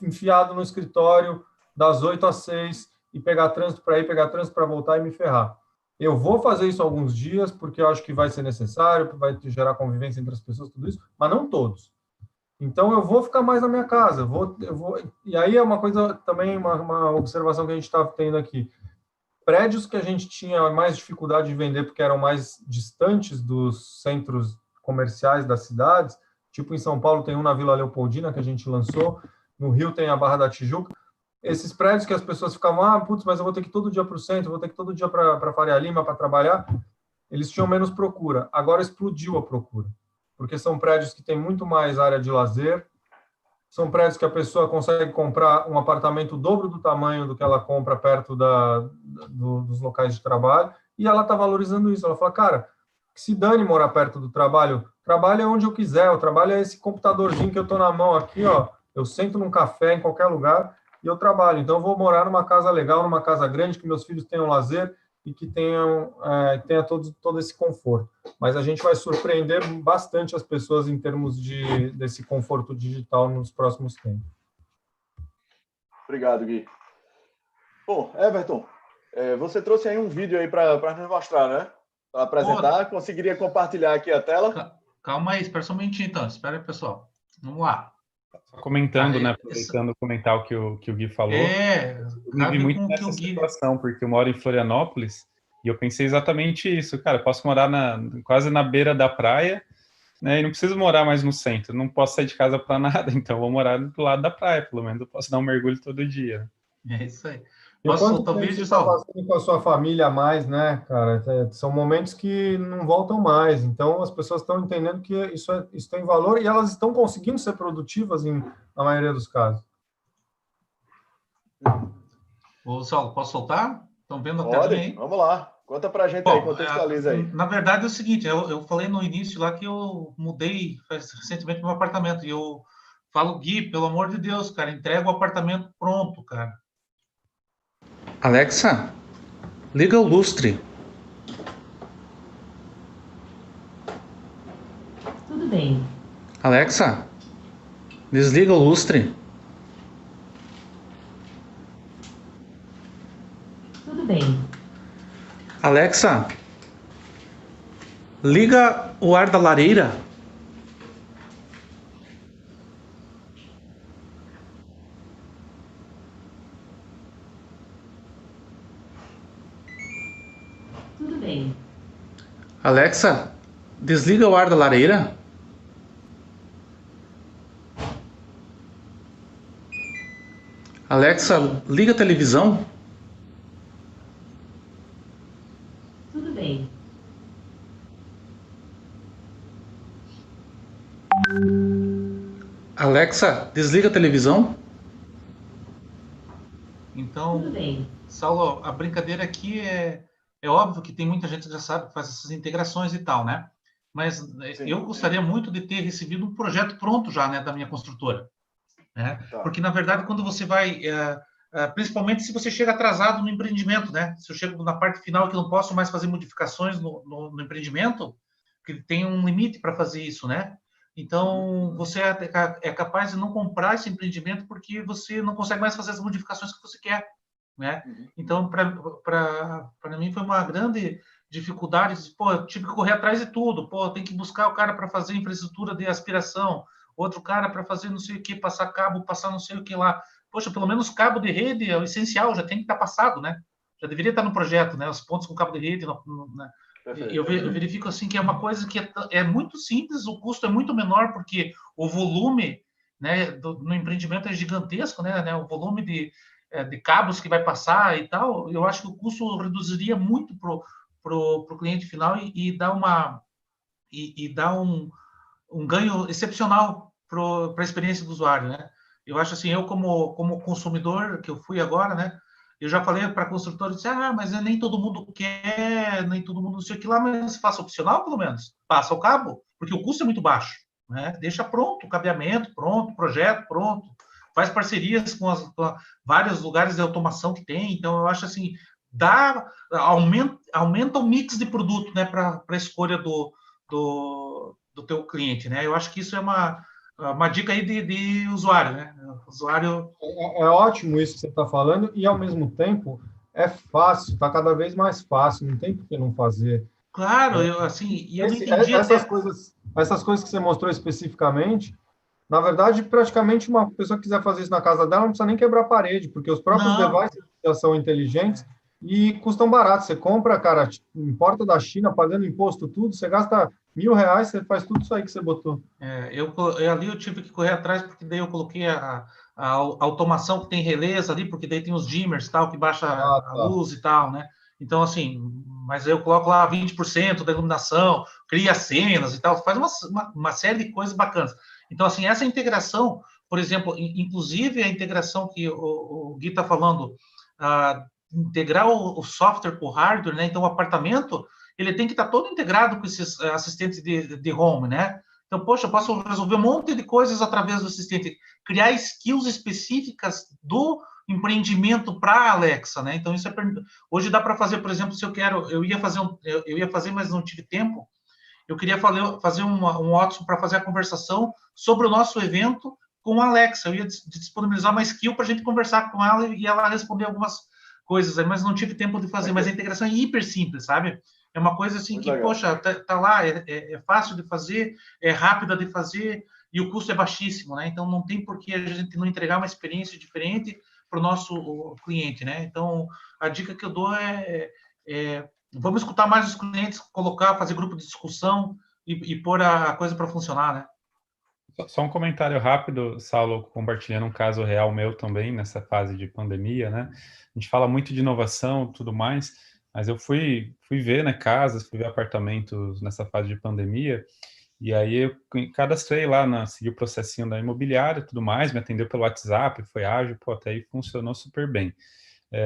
enfiado no escritório das 8 às 6 e pegar trânsito para ir, pegar trânsito para voltar e me ferrar. Eu vou fazer isso alguns dias, porque eu acho que vai ser necessário, vai gerar convivência entre as pessoas, tudo isso, mas não todos. Então, eu vou ficar mais na minha casa. Eu vou. E aí é uma coisa também, uma observação que a gente está tendo aqui. Prédios que a gente tinha mais dificuldade de vender porque eram mais distantes dos centros comerciais das cidades, tipo em São Paulo tem um na Vila Leopoldina que a gente lançou, no Rio tem a Barra da Tijuca. Esses prédios que as pessoas ficavam, putz, mas eu vou ter que ir todo dia para o centro, vou ter que ir todo dia para Faria Lima para trabalhar, eles tinham menos procura. Agora explodiu a procura, porque são prédios que têm muito mais área de lazer, são prédios que a pessoa consegue comprar um apartamento o dobro do tamanho do que ela compra perto dos locais de trabalho, e ela está valorizando isso. Ela fala, cara, que se dane morar perto do trabalho. Trabalho é onde eu quiser, o trabalho é esse computadorzinho que eu estou na mão aqui, ó. Eu sento num café, em qualquer lugar, e eu trabalho. Então, eu vou morar numa casa legal, numa casa grande, que meus filhos tenham lazer e que tenha todo esse conforto. Mas a gente vai surpreender bastante as pessoas em termos desse conforto digital nos próximos tempos. Obrigado, Gui. Bom, Everton, você trouxe aí um vídeo aí para nos mostrar, né? Para apresentar. Conseguiria compartilhar aqui a tela? Calma aí, espera só um minutinho, então. Espera aí, pessoal. Vamos lá. Comentando, né? Aproveitando o comentário que o Gui falou. Eu me vi muito nessa situação, porque eu moro em Florianópolis e eu pensei exatamente isso. Cara, eu posso morar quase na beira da praia, né? E não preciso morar mais no centro. Não posso sair de casa para nada, então eu vou morar do lado da praia. Pelo menos eu posso dar um mergulho todo dia. É isso aí. Posso soltar o vídeo, Saulo? Com a sua família a mais, né, cara? São momentos que não voltam mais. Então, as pessoas estão entendendo que isso tem valor e elas estão conseguindo ser produtivas na maioria dos casos. Ô, Saulo, posso soltar? Estão vendo a Pode, telinha aí? vamos lá. Conta pra gente aí, contextualiza aí. Na verdade é o seguinte, eu falei no início lá que eu mudei recentemente meu apartamento e eu falo, Gui, pelo amor de Deus, cara, entrega o apartamento pronto, cara. Alexa, liga o lustre. Tudo bem. Alexa, desliga o lustre. Tudo bem. Alexa, liga o ar da lareira. Tudo bem. Alexa, desliga o ar da lareira. Alexa, liga a televisão. Tudo bem. Alexa, desliga a televisão. Então, Tudo bem. Saulo, a brincadeira aqui é óbvio que tem muita gente que já sabe que faz essas integrações e tal, né? Mas eu gostaria muito de ter recebido um projeto pronto já, né, da minha construtora, né? Tá. Porque, na verdade, quando você vai... principalmente se você chega atrasado no empreendimento, né? Se eu chego na parte final que não posso mais fazer modificações no empreendimento, que tem um limite para fazer isso, né? Então, você é capaz de não comprar esse empreendimento porque você não consegue mais fazer as modificações que você quer, né? Então, para mim foi uma grande dificuldade. Pô, eu tive que correr atrás de tudo. Pô, tem que buscar o cara para fazer infraestrutura de aspiração, outro cara para fazer não sei o que, passar cabo, passar não sei o que lá. Poxa, pelo menos cabo de rede é o essencial, já tem que estar passado, né? Já deveria estar no projeto, né? Os pontos com cabo de rede, né? Eu verifico assim que é uma coisa que é muito simples, o custo é muito menor porque o volume, né, no empreendimento é gigantesco, né? O volume de cabos que vai passar e tal. Eu acho que o custo reduziria muito pro cliente final e dá um ganho excepcional para a experiência do usuário, né? Eu acho assim, eu como consumidor que eu fui agora, né? Eu já falei para a construtora, disse, mas nem todo mundo quer, nem todo mundo não sei o que lá, mas faça opcional, pelo menos. Passa o cabo, porque o custo é muito baixo, né? Deixa pronto o cabeamento, pronto, projeto, pronto. Faz parcerias com vários lugares de automação que tem. Então, eu acho assim, aumenta o mix de produto, né, para a escolha do teu cliente, né? Eu acho que isso é uma dica aí de usuário, né? Usuário... É ótimo isso que você está falando e, ao mesmo tempo, é fácil, está cada vez mais fácil, não tem por que não fazer. Claro, eu não entendi essas coisas que você mostrou especificamente, na verdade, praticamente uma pessoa que quiser fazer isso na casa dela não precisa nem quebrar a parede, porque os próprios devices já são inteligentes e custam barato. Você compra, cara, importa da China, pagando imposto, tudo, você gasta R$1.000, você faz tudo isso aí que você botou. Ali eu tive que correr atrás, porque daí eu coloquei a automação que tem relés ali, porque daí tem os dimmers, tal, que baixa a luz e tal, né? Então, assim, mas eu coloco lá 20% da iluminação, cria cenas e tal, faz uma série de coisas bacanas. Então, assim, essa integração por exemplo, inclusive a integração que o Gui está falando, integrar o software com o hardware, né? Então, o apartamento, ele tem que estar todo integrado com esses assistentes de home, né? Então, poxa, eu posso resolver um monte de coisas através do assistente, criar skills específicas do empreendimento para a Alexa, né? Então, isso hoje dá para fazer, por exemplo, se eu ia fazer, mas não tive tempo. Eu queria fazer um Watson para fazer a conversação sobre o nosso evento com a Alexa. Eu ia disponibilizar uma skill para a gente conversar com ela e ela responder algumas coisas, mas não tive tempo de fazer. Mas a integração é hiper simples, sabe? É uma coisa assim que, poxa, tá lá, é fácil de fazer, é rápida de fazer e o custo é baixíssimo, né? Então, não tem por que a gente não entregar uma experiência diferente para o nosso cliente, né? Então, a dica que eu dou vamos escutar mais os clientes, fazer grupo de discussão e pôr a coisa para funcionar, né? Só um comentário rápido, Saulo, compartilhando um caso real meu também, nessa fase de pandemia, né? A gente fala muito de inovação e tudo mais, mas eu fui ver, né, casas, fui ver apartamentos nessa fase de pandemia, e aí eu cadastrei lá, segui o processinho da imobiliária e tudo mais, me atendeu pelo WhatsApp, foi ágil, até aí funcionou super bem.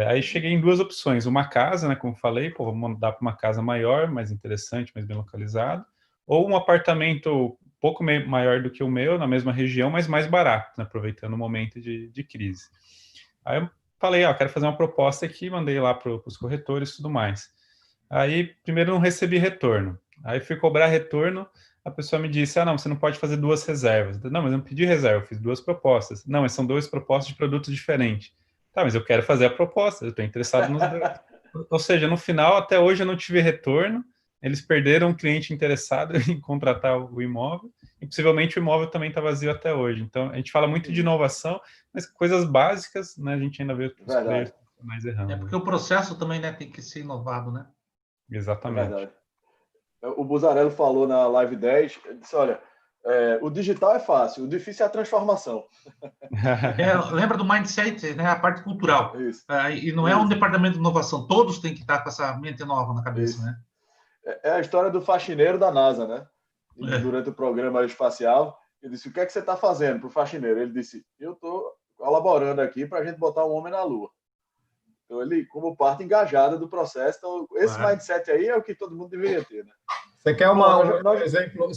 Aí cheguei em duas opções, uma casa, né, como falei, vamos mudar para uma casa maior, mais interessante, mais bem localizado, ou um apartamento um pouco maior do que o meu, na mesma região, mas mais barato, né, aproveitando o momento de crise. Aí eu falei, quero fazer uma proposta aqui, mandei lá para os corretores e tudo mais. Aí, primeiro, não recebi retorno. Aí fui cobrar retorno, a pessoa me disse, não, você não pode fazer 2 reservas. Não, mas eu não pedi reserva, eu fiz 2 propostas. Não, mas são 2 propostas de produtos diferentes. Tá, mas eu quero fazer a proposta, eu estou interessado nos dois. Ou seja, no final, até hoje eu não tive retorno, eles perderam um cliente interessado em contratar o imóvel, e possivelmente o imóvel também está vazio até hoje. Então, a gente fala muito de inovação, mas coisas básicas, né, a gente ainda vê os players mais errando. É porque o processo também, né, tem que ser inovado, né? Exatamente. O Buzzarello falou na Live 10, ele disse, olha, o digital é fácil, o difícil é a transformação. Lembra do mindset, né, a parte cultural. Isso. E não é um departamento de inovação, todos têm que estar com essa mente nova na cabeça, Isso. né? É a história do faxineiro da NASA, né? Durante o programa espacial, ele disse, o que é que você está fazendo para o faxineiro? Ele disse, eu estou colaborando aqui para a gente botar um homem na Lua. Então, ele, como parte engajada do processo, então, esse mindset aí é o que todo mundo deveria ter, né? Você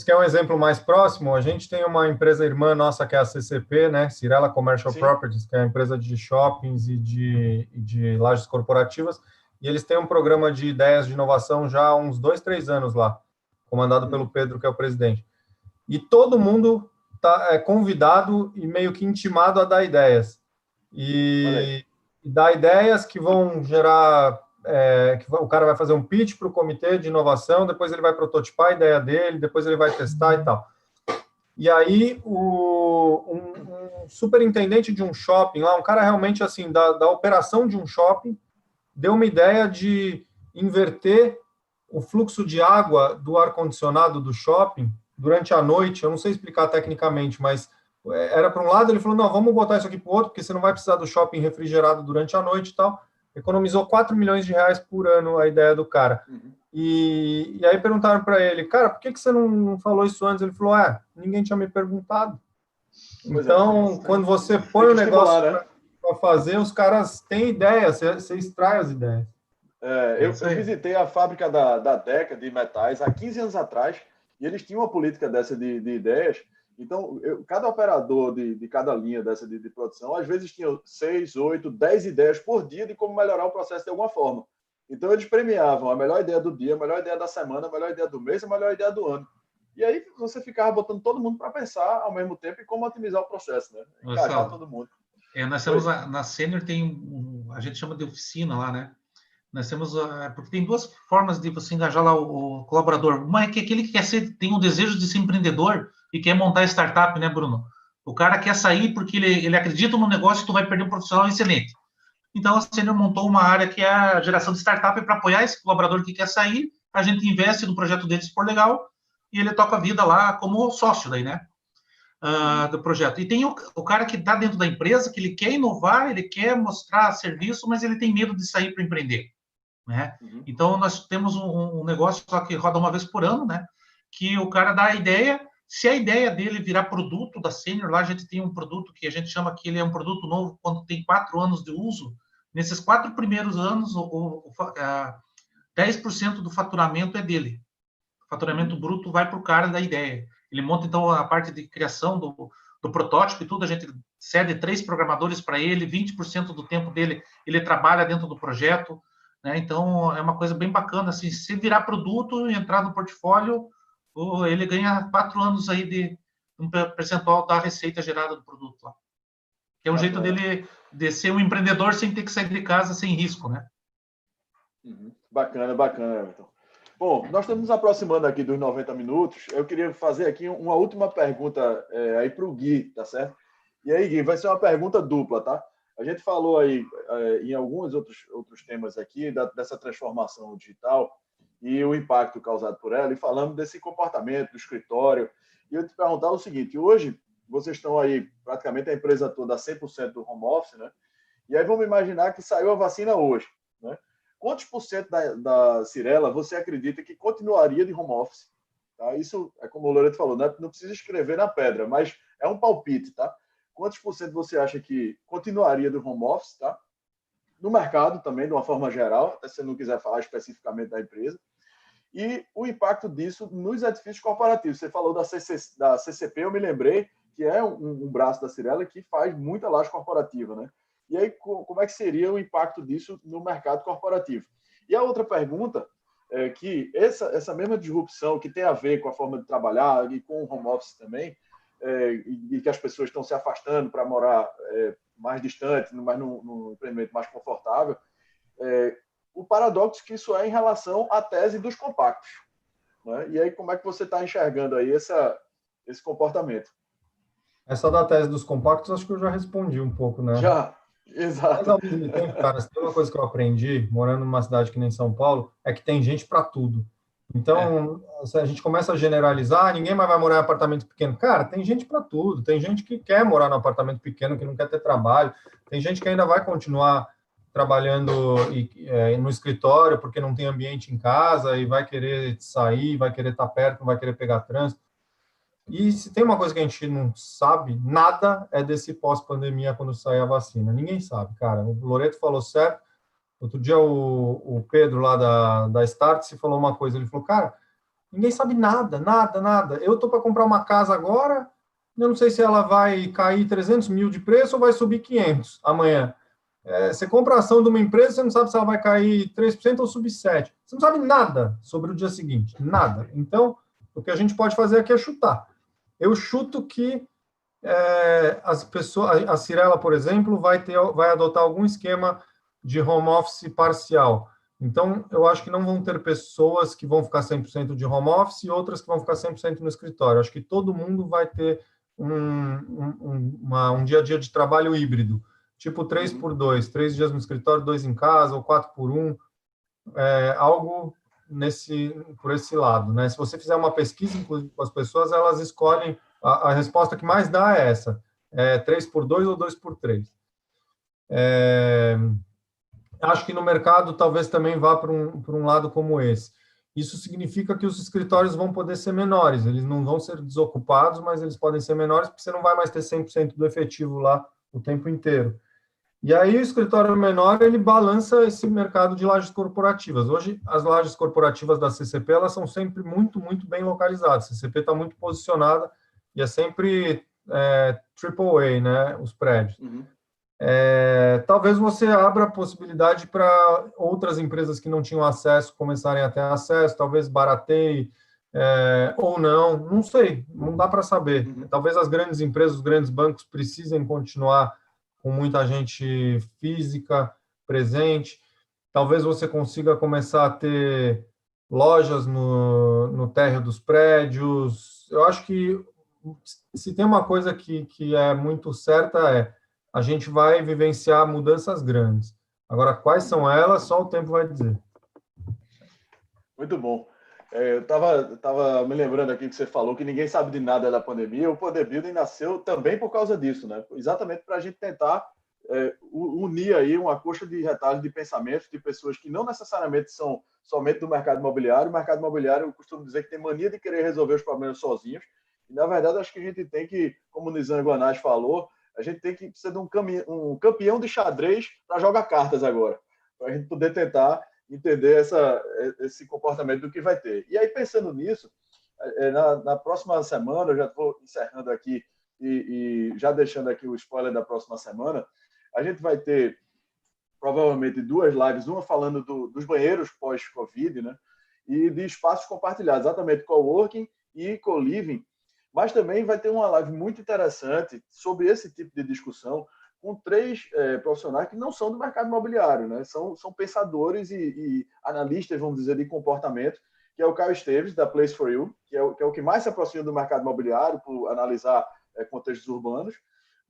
quer um exemplo mais próximo? A gente tem uma empresa irmã nossa, que é a CCP, né? Cirela Commercial Properties, que é a empresa de shoppings e de lajes corporativas, e eles têm um programa de ideias de inovação já há uns 2, 3 anos lá, comandado pelo Pedro, que é o presidente. E todo mundo é convidado e meio que intimado a dar ideias. E dar ideias que vão gerar... que o cara vai fazer um pitch para o comitê de inovação, depois ele vai prototipar a ideia dele, depois ele vai testar e tal. E aí, um superintendente de um shopping lá, um cara realmente assim, da operação de um shopping, deu uma ideia de inverter o fluxo de água do ar-condicionado do shopping durante a noite. Eu não sei explicar tecnicamente, mas era para um lado, ele falou, não, vamos botar isso aqui para o outro, porque você não vai precisar do shopping refrigerado durante a noite e tal. Economizou 4 milhões de reais por ano a ideia do cara. E aí perguntaram para ele, cara, por que você não falou isso antes? Ele falou, ninguém tinha me perguntado. Então, quando você põe o negócio para fazer, os caras têm ideia, você extrai as ideias. Eu visitei a fábrica da Deca de metais há 15 anos atrás, e eles tinham uma política dessa de ideias. Então, cada operador de cada linha dessa de produção, às vezes tinha 6, 8, 10 ideias por dia de como melhorar o processo de alguma forma. Então, eles premiavam a melhor ideia do dia, a melhor ideia da semana, a melhor ideia do mês, a melhor ideia do ano. E aí, você ficava botando todo mundo para pensar ao mesmo tempo em como otimizar o processo, né? Engajar todo mundo. Nós temos na Sênior, a gente chama de oficina lá, né? Nós temos, porque tem 2 formas de você engajar lá o colaborador. Uma é que aquele que tem um desejo de ser empreendedor e quer montar startup, né, Bruno? O cara quer sair porque ele acredita no negócio e tu vai perder um profissional excelente. Então, a Sênior montou uma área que é a geração de startup para apoiar esse colaborador que quer sair. A gente investe no projeto dele, se for legal, e ele toca a vida lá como sócio daí, né? Do projeto. E tem o cara que está dentro da empresa, que ele quer inovar, ele quer mostrar serviço, mas ele tem medo de sair para empreender, né? Então, nós temos um negócio só que roda uma vez por ano, né? Que o cara dá a ideia, Se a ideia dele virar produto da Sênior, lá a gente tem um produto que a gente chama que ele é um produto novo quando tem 4 anos de uso. Nesses 4 primeiros anos, 10% do faturamento é dele. O faturamento bruto vai para o cara da ideia. Ele monta, então, a parte de criação do protótipo e tudo. A gente cede 3 programadores para ele, 20% do tempo dele ele trabalha dentro do projeto, né? Então, é uma coisa bem bacana. Assim, se virar produto e entrar no portfólio, ele ganha 4 anos aí de um percentual da receita gerada do produto lá. Que é um jeito dele de ser um empreendedor sem ter que sair de casa, sem risco, né? Bacana, bacana, Everton. Bom, nós estamos nos aproximando aqui dos 90 minutos. Eu queria fazer aqui uma última pergunta aí para o Gui, tá certo? E aí, Gui, vai ser uma pergunta dupla, tá? A gente falou aí em alguns outros temas aqui dessa transformação digital e o impacto causado por ela, e falamos desse comportamento do escritório. E eu te perguntar o seguinte: hoje vocês estão aí, praticamente a empresa toda, 100% do home office, né? E aí vamos imaginar que saiu a vacina hoje, né? Quantos por cento da Cyrela você acredita que continuaria de home office? Tá? Isso é como o Loreto falou, né? Não precisa escrever na pedra, mas é um palpite, tá? Quantos por cento você acha que continuaria do home office, tá? No mercado também, de uma forma geral, até se você não quiser falar especificamente da empresa. E o impacto disso nos edifícios corporativos. Você falou da CCP, eu me lembrei, que é um braço da Cyrela que faz muita laje corporativa, né? E aí, como é que seria o impacto disso no mercado corporativo? E a outra pergunta é que essa mesma disrupção que tem a ver com a forma de trabalhar e com o home office também, e que as pessoas estão se afastando para morar mais distante, mas num empreendimento mais confortável, o paradoxo que isso é em relação à tese dos compactos, né? E aí, como é que você está enxergando aí esse comportamento? Essa da tese dos compactos, acho que eu já respondi um pouco, né? Já, exato. Mas, ao mesmo tempo, cara, se tem uma coisa que eu aprendi, morando numa cidade que nem São Paulo, é que tem gente para tudo. Então, se a gente começa a generalizar, ninguém mais vai morar em apartamento pequeno. Cara, tem gente para tudo. Tem gente que quer morar num apartamento pequeno, que não quer ter trabalho. Tem gente que ainda vai continuar trabalhando no escritório porque não tem ambiente em casa e vai querer sair, vai querer estar perto, não vai querer pegar trânsito. E se tem uma coisa que a gente não sabe, nada é desse pós-pandemia quando sair a vacina. Ninguém sabe, cara. O Loreto falou certo. Outro dia o Pedro lá da Startse falou uma coisa. Ele falou, cara, ninguém sabe nada, nada, nada. Eu estou para comprar uma casa agora, eu não sei se ela vai cair 300 mil de preço ou vai subir 500 amanhã. Você compra a ação de uma empresa, você não sabe se ela vai cair 3% ou subir 7%. Você não sabe nada sobre o dia seguinte, nada. Então, o que a gente pode fazer aqui é chutar. Eu chuto que as pessoas, a Cyrela, por exemplo, vai adotar algum esquema de home office parcial. Então, eu acho que não vão ter pessoas que vão ficar 100% de home office e outras que vão ficar 100% no escritório. Acho que todo mundo vai ter um dia a dia de trabalho híbrido, tipo 3x2, 3 dias no escritório, 2 em casa, ou 4x1, algo por esse lado, né? Se você fizer uma pesquisa, inclusive, com as pessoas, elas escolhem, a resposta que mais dá é essa, 3x2 ou 2x3. Acho que no mercado talvez também vá para um lado como esse. Isso significa que os escritórios vão poder ser menores, eles não vão ser desocupados, mas eles podem ser menores porque você não vai mais ter 100% do efetivo lá o tempo inteiro. E aí o escritório menor, ele balança esse mercado de lajes corporativas. Hoje, as lajes corporativas da CCP, elas são sempre muito, muito bem localizadas. A CCP está muito posicionada e é sempre AAA, né, os prédios. Talvez você abra a possibilidade para outras empresas que não tinham acesso começarem a ter acesso, talvez barateie ou não sei, não dá para saber. Talvez as grandes empresas, os grandes bancos precisem continuar com muita gente física presente. Talvez você consiga começar a ter lojas no térreo dos prédios. Eu acho que se tem uma coisa que é muito certa a gente vai vivenciar mudanças grandes. Agora, quais são elas, só o tempo vai dizer. Muito bom. Eu estava me lembrando aqui que você falou que ninguém sabe de nada da pandemia. O Poder Building nasceu também por causa disso, né? Exatamente para a gente tentar unir aí uma coxa de retalhos de pensamentos de pessoas que não necessariamente são somente do mercado imobiliário. O mercado imobiliário, eu costumo dizer que tem mania de querer resolver os problemas sozinhos E, na verdade, acho que a gente tem que, como o Nizam Guanais falou, a gente precisa de um campeão de xadrez para jogar cartas agora, para a gente poder tentar entender esse comportamento do que vai ter. E aí, pensando nisso, na próxima semana, eu já estou encerrando aqui e já deixando aqui o spoiler da próxima semana, a gente vai ter provavelmente 2 lives, uma falando dos banheiros pós-Covid, né? E de espaços compartilhados, exatamente coworking e co-living, mas também vai ter uma live muito interessante sobre esse tipo de discussão com 3 profissionais que não são do mercado imobiliário, né? São pensadores e analistas, vamos dizer, de comportamento, que é o Caio Esteves, da Place for You, que é o que mais se aproxima do mercado imobiliário, por analisar contextos urbanos,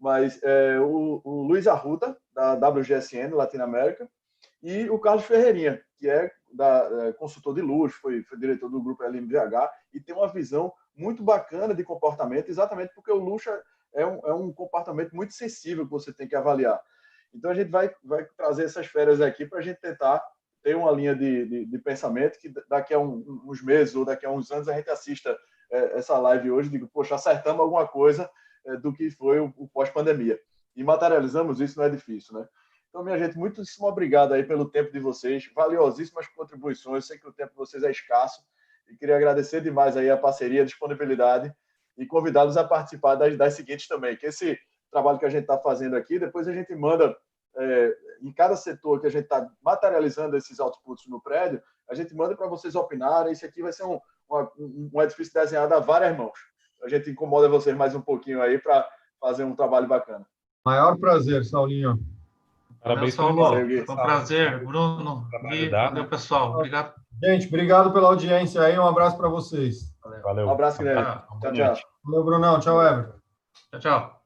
mas o Luiz Arruda, da WGSN, Latinoamérica, e o Carlos Ferreirinha, que é consultor de luxo, foi diretor do grupo LMVH, e tem uma visão muito bacana de comportamento, exatamente porque o luxo é um comportamento muito sensível que você tem que avaliar. Então, a gente vai trazer essas férias aqui para a gente tentar ter uma linha de pensamento que daqui a uns meses ou daqui a uns anos a gente assista essa live hoje e diga, poxa, acertamos alguma coisa do que foi o pós-pandemia. E materializamos isso, não é difícil, né? Então, minha gente, muitíssimo obrigado aí pelo tempo de vocês, valiosíssimas contribuições, eu sei que o tempo de vocês é escasso, e queria agradecer demais aí a parceria, a disponibilidade, e convidá-los a participar das seguintes também, que esse trabalho que a gente está fazendo aqui, depois a gente manda, em cada setor que a gente está materializando esses outputs no prédio, a gente manda para vocês opinarem, isso aqui vai ser um edifício desenhado a várias mãos. A gente incomoda vocês mais um pouquinho aí para fazer um trabalho bacana. Maior prazer, Saulinho. Parabéns, Saulo. Foi um prazer, Bruno. Valeu, pessoal. Obrigado. Gente, obrigado pela audiência aí. Um abraço para vocês. Valeu. Um abraço grande. Tchau, tchau. Valeu, Brunão. Tchau, Everton. Tchau, tchau.